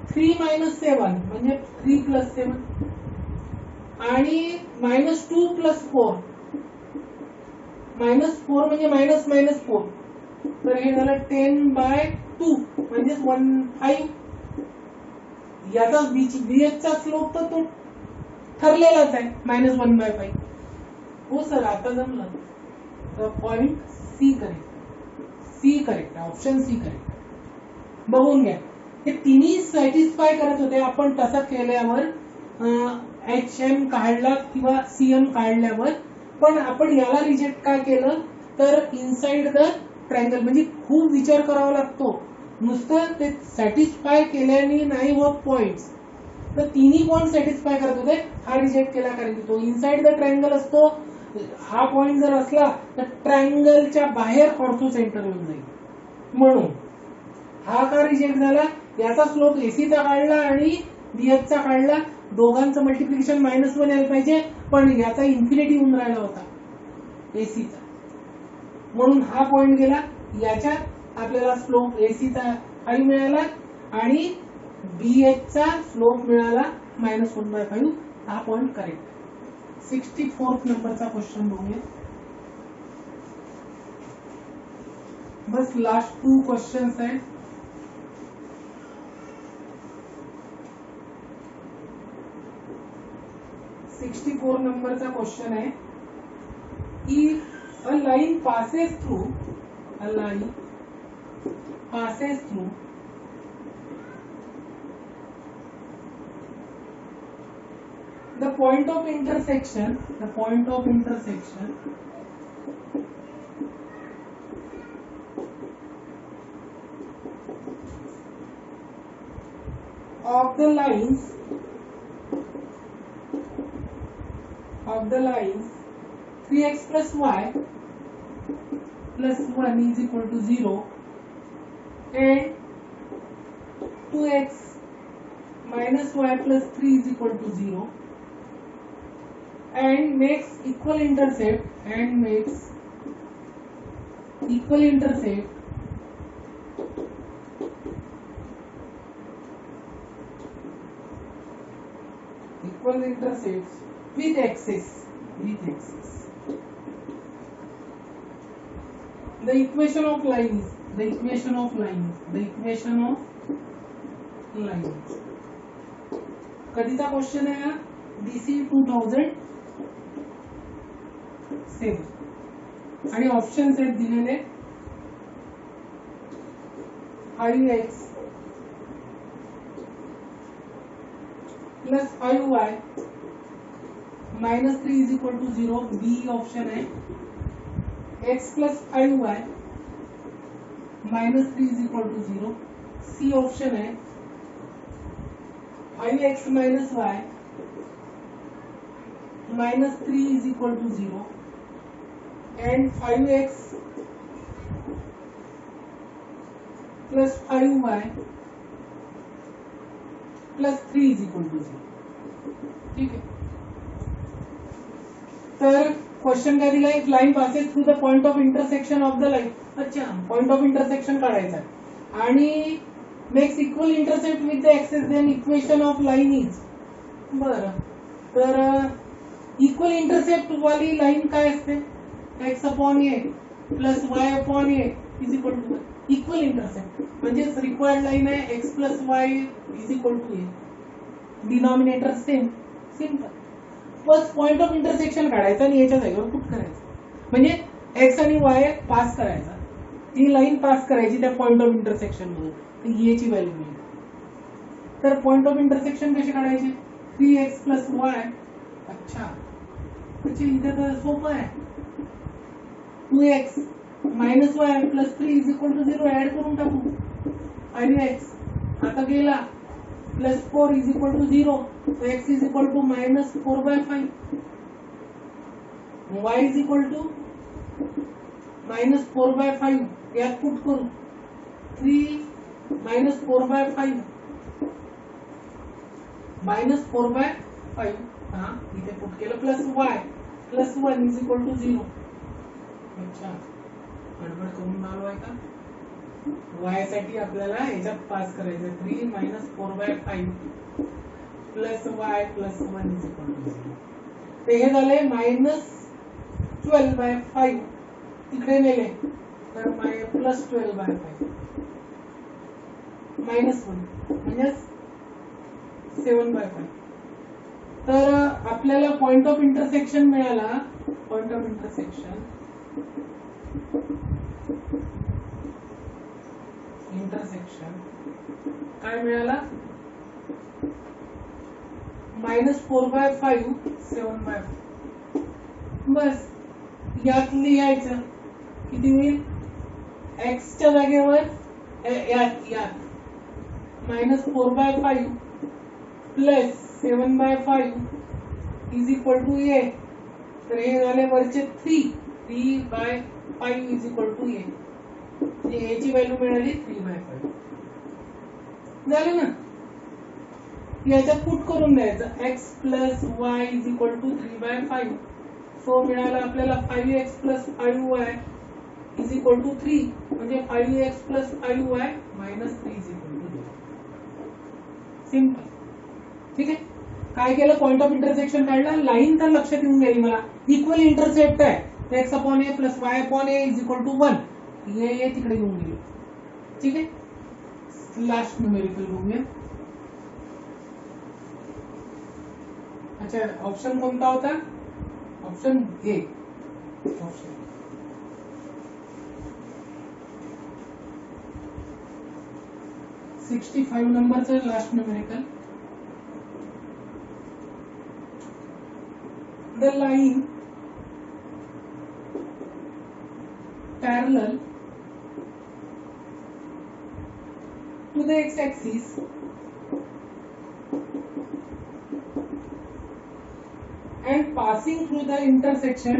3 - 7 म्हणजे 3 + 7 आणि -2 + 4 -4 म्हणजे -4 तर हे झालं 10/2 म्हणजे 1/5. याचा बीएचचा स्लोप तर तो ठरलेलाच आहे -1/5. हो सर आता जमलं. तर point C correct, C correct, option C correct. बघून घ्या, हे तिन्ही सॅटिस्फाय करत होते. आपण तसं केल्यावर HM काढला किंवा CM काढल्यावर, पण आपण याला रिजेक्ट का केलं तर इनसाइड द ट्रायंगल. म्हणजे खूप विचार करावा लागतो, नुसतं ते सॅटिस्फाय केल्याने नाही होत पॉइंट्स. तर तिन्ही पॉइंट सॅटिस्फाय करत होते. हा रिजेक्ट केला कारण की तो इनसाइड द ट्रायंगल असतो. हा पॉइंट जर असला तर ट्रायंगलच्या बाहेर ऑर्थो सेंटर येऊन जाईल, म्हणून हा का रिजेक्ट झाला. याचा स्लोप एसीचा काढला आणि बीएचचा काढला दोघांचं मल्टिप्लिकेशन -1 यायला पाहिजे, पण याचा इन्फिनिटी होऊन राहिला होता एसीचा, म्हणून हा पॉइंट गेला. याच्यात आपल्याला स्लोप एसीचा 5 मिळाला आणि BH चा स्लोप मिळाला -1/5. हा पॉइंट करेक्ट. 64 नंबरचा क्वेश्चन बघूया. बस लास्ट 2 क्वेश्चंस आहेत. $64 नंबरचा क्वेश्चन आहे. If a line passes through the point of intersection of the lines 3x plus y plus 1 is equal to 0 and 2x minus y plus 3 is equal to 0 and makes equal intercept with axis. The equation of lines. कधीचा question आहे हा? DC 2007 आणि options आहेत दिलेले 5x plus 5y minus 3 is equal to 0. B option है. x plus 5y minus 3 is equal to 0. C option है. 5x minus y minus 3 is equal to 0 and 5x plus 5y plus 3 is equal to 0. ठीक है. तर question काय दिलाय? Line passes through the point of intersection of the line. अच्छा, point of intersection काढायचा आणि makes equal intercept with the axes, then equation of line is. बरं, तर इक्वल इंटरसेप्ट वाली लाईन काय असते? x/a plus y/a is equal to equal intercept, म्हणजेच required line आहे x plus y is equal to a. Denominator same, simple. बस point of intersection काढायचा आणि याच्या जागेवर पुट करायचं, म्हणजे x आणि y पास करायचा, ती लाईन पास करायची त्या पॉइंट ऑफ इंटरसेक्शन मधून, तर a ची व्हॅल्यू मिळेल. तर पॉइंट ऑफ इंटरसेक्शन कसे काढायचे? 3x plus y. अच्छा, इथे तर सोपं आहे. 2x minus y plus 3 is equal to 0 add करून टाकू. 5x आता गेला plus 4 is equal to 0, so x is equal to minus 4/5, y is equal to minus 4/5. यात पुट करू 3 मायनस 4/5 मायनस 4/5. हा, इथे पुट केलं plus y plus 1 is equal to 0. अच्छा, गडबड करून आलो आहे का? y साठी आपल्याला याच्यात पास करायचं 3 minus 4/5 plus y plus 1 is equal to 0. ते हे झाले मायनस 12/5, तिकडे नेले तर प्लस 12/5 मायनस 1 म्हणजे 7/5. तर आपल्याला पॉइंट ऑफ इंटरसेक्शन मिळाला. पॉइंट ऑफ इंटरसेक्शन काय मिळाला? मायनस 4/5 7/5. बस यात लिहायचं किती होईल? x च्या जागेवर यात minus 4/5 plus 7/5 is equal to a. तर हे झाले वरचे 3/5 इज इक्वल टू a. याची व्हॅल्यू मिळाली 3/5. झालं ना? याच्यात पुट करून द्यायचं x plus y is equal to 3/5. So मिळालं आपल्याला 5x plus 5y is equal to 3, म्हणजे 5x plus 5y minus 3 is equal to 0. Simple. ठीक आहे. काय केलं, पॉइंट ऑफ इंटरसेक्शन काढला, लाईन तर लक्षात येऊन गेली मला, इक्वल इंटरसेप्ट आहे, x upon a plus y upon a is equal to 1, ये तिकडे येऊन गेली. ठीक आहे. लास्ट न्यूमेरिकल बघूया. अच्छा, ऑप्शन कोणता होता, ऑप्शन ए. ऑप्शन 65 नंबरचं last numerical. The line parallel to the x-axis and passing through the intersection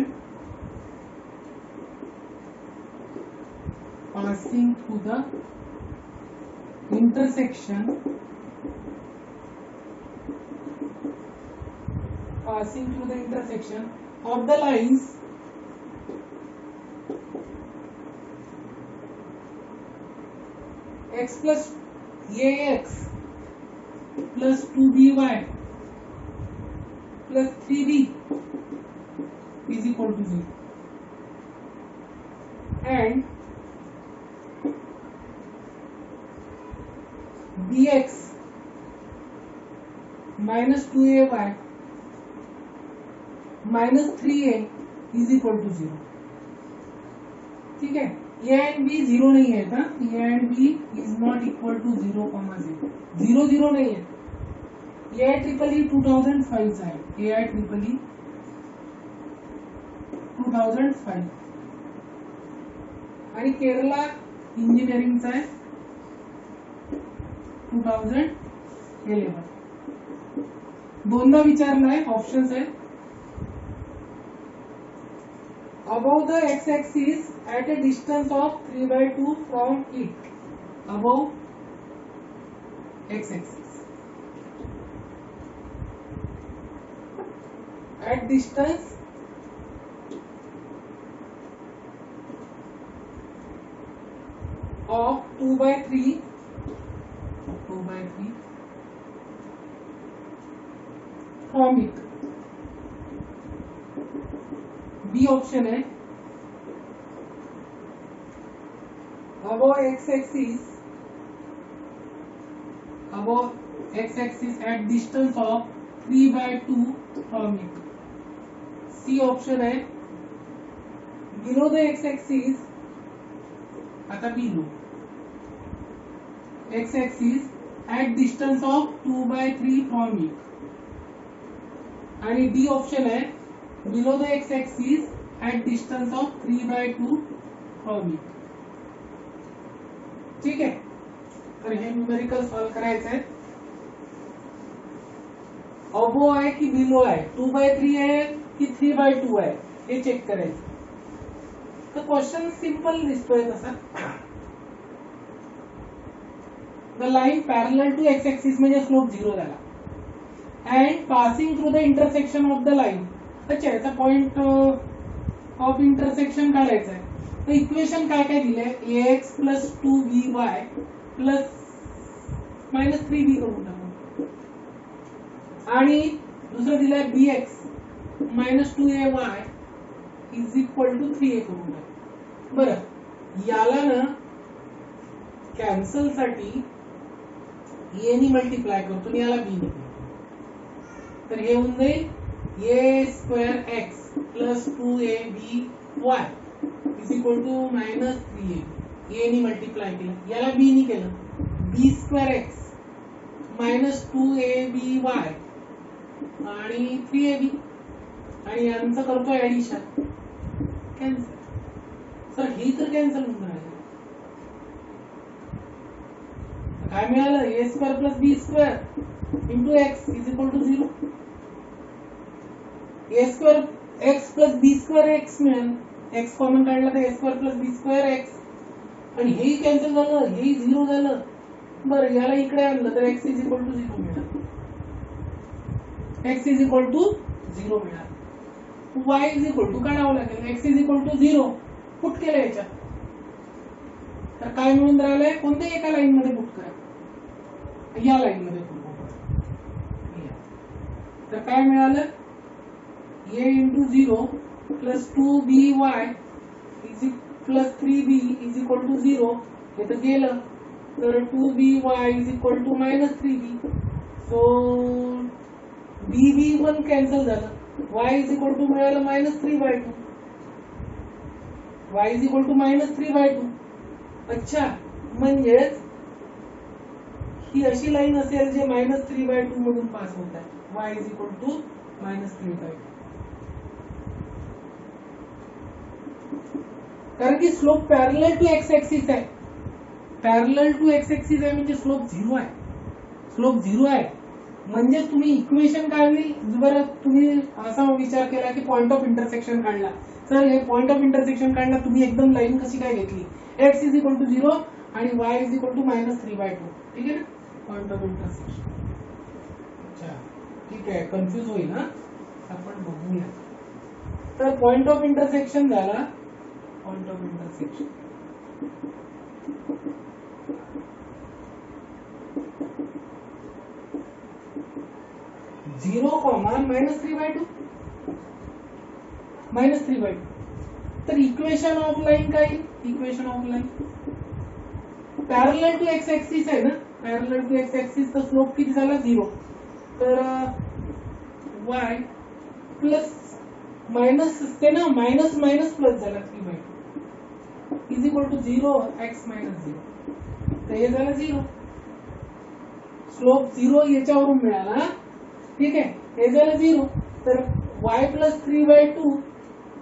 of the lines x plus ax plus 2by plus 3b is equal to 0, and bx minus 2ay minus 3a is equal to 0. ठीक है. a and b 0 नहीं है ना, a and b is not equal to 0, 0 0 नहीं है. ए triple E 2005 चा आहे, ए triple E 2005 आणि केरला इंजिनिअरिंगचा आहे 2011. दोनदा विचारलाय, ऑप्शन्स आहे. Above the x-axis at a distance of 3/2 from it. Above x-axis at distance of 2/3 from it. B option है. above x-axis at distance of 3/2 from it. C option है. below the x-axis, आता below x-axis at distance of 2/3 from it. आणि D option है below the x-axis at distance of 3/2 from it. ठीक है. तर हे numerical solve करायचं आहे. अबो आहे की बिलो आहे, 2/3 आहे की 3/2 आहे, हे चेक करायचं. तर क्वेश्चन सिंपल दिसतोय तसा. The line parallel to x-axis म्हणजे स्लोप 0 झाला, and passing through the intersection of the line. अच्छा, याचा पॉइंट ऑफ इंटरसेक्शन काढायचं आहे. तर इक्वेशन काय काय दिलंय, ax plus 2by plus minus 3b करून टाकू, आणि दुसरं दिलंय bx minus 2ay is equal to 3a करून टाकू. बरं, याला ना कॅन्सल साठी a नी मल्टिप्लाय करतो आणि याला b नी. तर हे होऊन जाईल a square x plus 2aby is equal to minus 3a. a नी मल्टिप्लाय केलं, याला b नी केलं, b square x minus 2aby आणि 3ab, आणि यांचं करतो ऍडिशन, कॅन्सल. सर ही तर कॅन्सल होऊन राहिलं. काय मिळालं, a square plus b square into x is equal to 0. a square x plus b square x मिळेल, x कॉमन काढला तर a square plus b square x, आणि हेही कॅन्सल झालं, हेही 0 झालं. बरं, याला इकडे आणलं तर x इज इक्वल टू 0 मिळालं. x इज इक्वल टू 0 मिळालं. y इज इक्वल टू काढावं लागेल. x is equal to 0 put केलं याच्यात, तर काय मिळून राहिलंय, कोणत्याही एका लाईन मध्ये पुट करा, या लाईन मध्ये पुट करा. तर काय मिळालं, a into 0 plus 2by plus 3b is equal to 0. हे तर गेलं, तर 2by is equal to minus 3b. So b पण कॅन्सल झालं. y इज इक्वल टू मिळालं minus 3/2. y is equal to minus 3/2. अच्छा, म्हणजेच ही अशी लाईन असेल जे मायनस 3/2 मधून पास होत आहे. y is equal to minus 3/2. कारण की slope parallel to X axis आहे. पॅरलल टू एक्स ऍक्सिस आहे म्हणजे स्लोप 0 आहे. स्लोप 0 आहे म्हणजे तुम्ही इक्वेशन काढली. बरं, तुम्ही असा विचार केला की पॉइंट ऑफ इंटरसेक्शन काढला. सर हे पॉइंट ऑफ इंटरसेक्शन काढला, तुम्ही एकदम लाईन कशी काय घेतली, x इज इक्वल टू 0 आणि y is equal to minus 3/2. ठीक आहे ना, पॉइंट ऑफ इंटरसेक्शन. अच्छा, ठीक आहे, कन्फ्युज होईल ना, आपण बघूया. तर पॉइंट ऑफ इंटरसेक्शन झाला, point of intersection minus 3/2 minus 3/2. तर इक्वेशन ऑफ लाईन काय, equation of line parallel to X axis आहे ना, पॅरलल टू एक्स ऍक्सिस तर स्लोप किती झाला, 0. तर y प्लस मायनस ते ना, मायनस मायनस प्लस झाला 3/2 is equal to 0 x minus 0. तर हे झालं 0. स्लोप 0 याच्यावरून मिळाला. ठीक आहे, हे झालं 0. तर y plus 3/2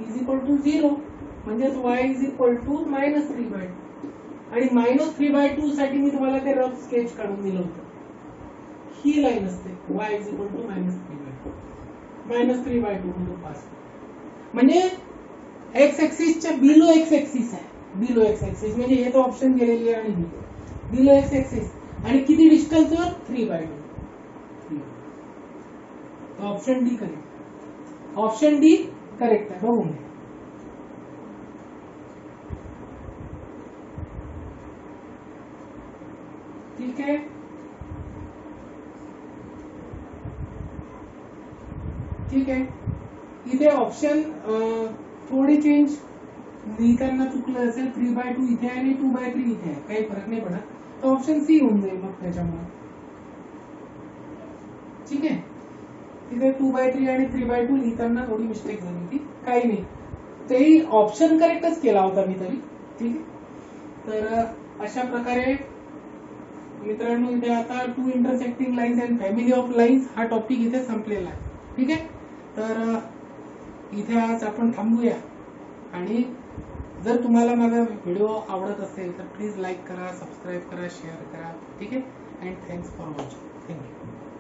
is equal to 0 म्हणजेच y is equal to minus 3/2. आणि मायनस 3/2 साठी मी तुम्हाला ते रफ स्केच काढून दिलं होतं. ही लाईन असते y is equal to minus 3/2. Minus 3/2 मधून पास, म्हणजे एक्स ऍक्सिसच्या बिलो एक्स ऍक्सिस आहे. बिलो एक्स ऍक्सिस म्हणजे हे तर ऑप्शन गेलेली आहे आणि बिलो एक्स ऍक्सिस. आणि किती डिस्टन्सवर, 3/2. Option D correct. Option D correct आहे. बघून घ्या. ठीक आहे, ठीक आहे. इथे ऑप्शन थोडी चेंज लिहिताना चुकलं असेल. 3/2 इथे आहे आणि 2/3 इथे आहे, काही फरक नाही पडत. तर ऑप्शन सी होऊन जाईल मग त्याच्यामुळे. ठीक आहे, तिथे 2/3 आणि 3/2 लिहिताना थोडी मिस्टेक झाली होती, काही नाही. तेही ऑप्शन करेक्टच केला होता मी तरी. ठीक आहे, तर अशा प्रकारे मित्रांनो इथे आता two intersecting lines and family of lines हा टॉपिक इथे संपलेला आहे. ठीक आहे, तर इथे आज आपण थांबूया. आणि जर तुम्हाला माझा व्हिडिओ आवडत असेल तर प्लीज लाईक करा, सबस्क्राईब करा, शेअर करा. ठीक आहे, and thanks for watching. Thank you.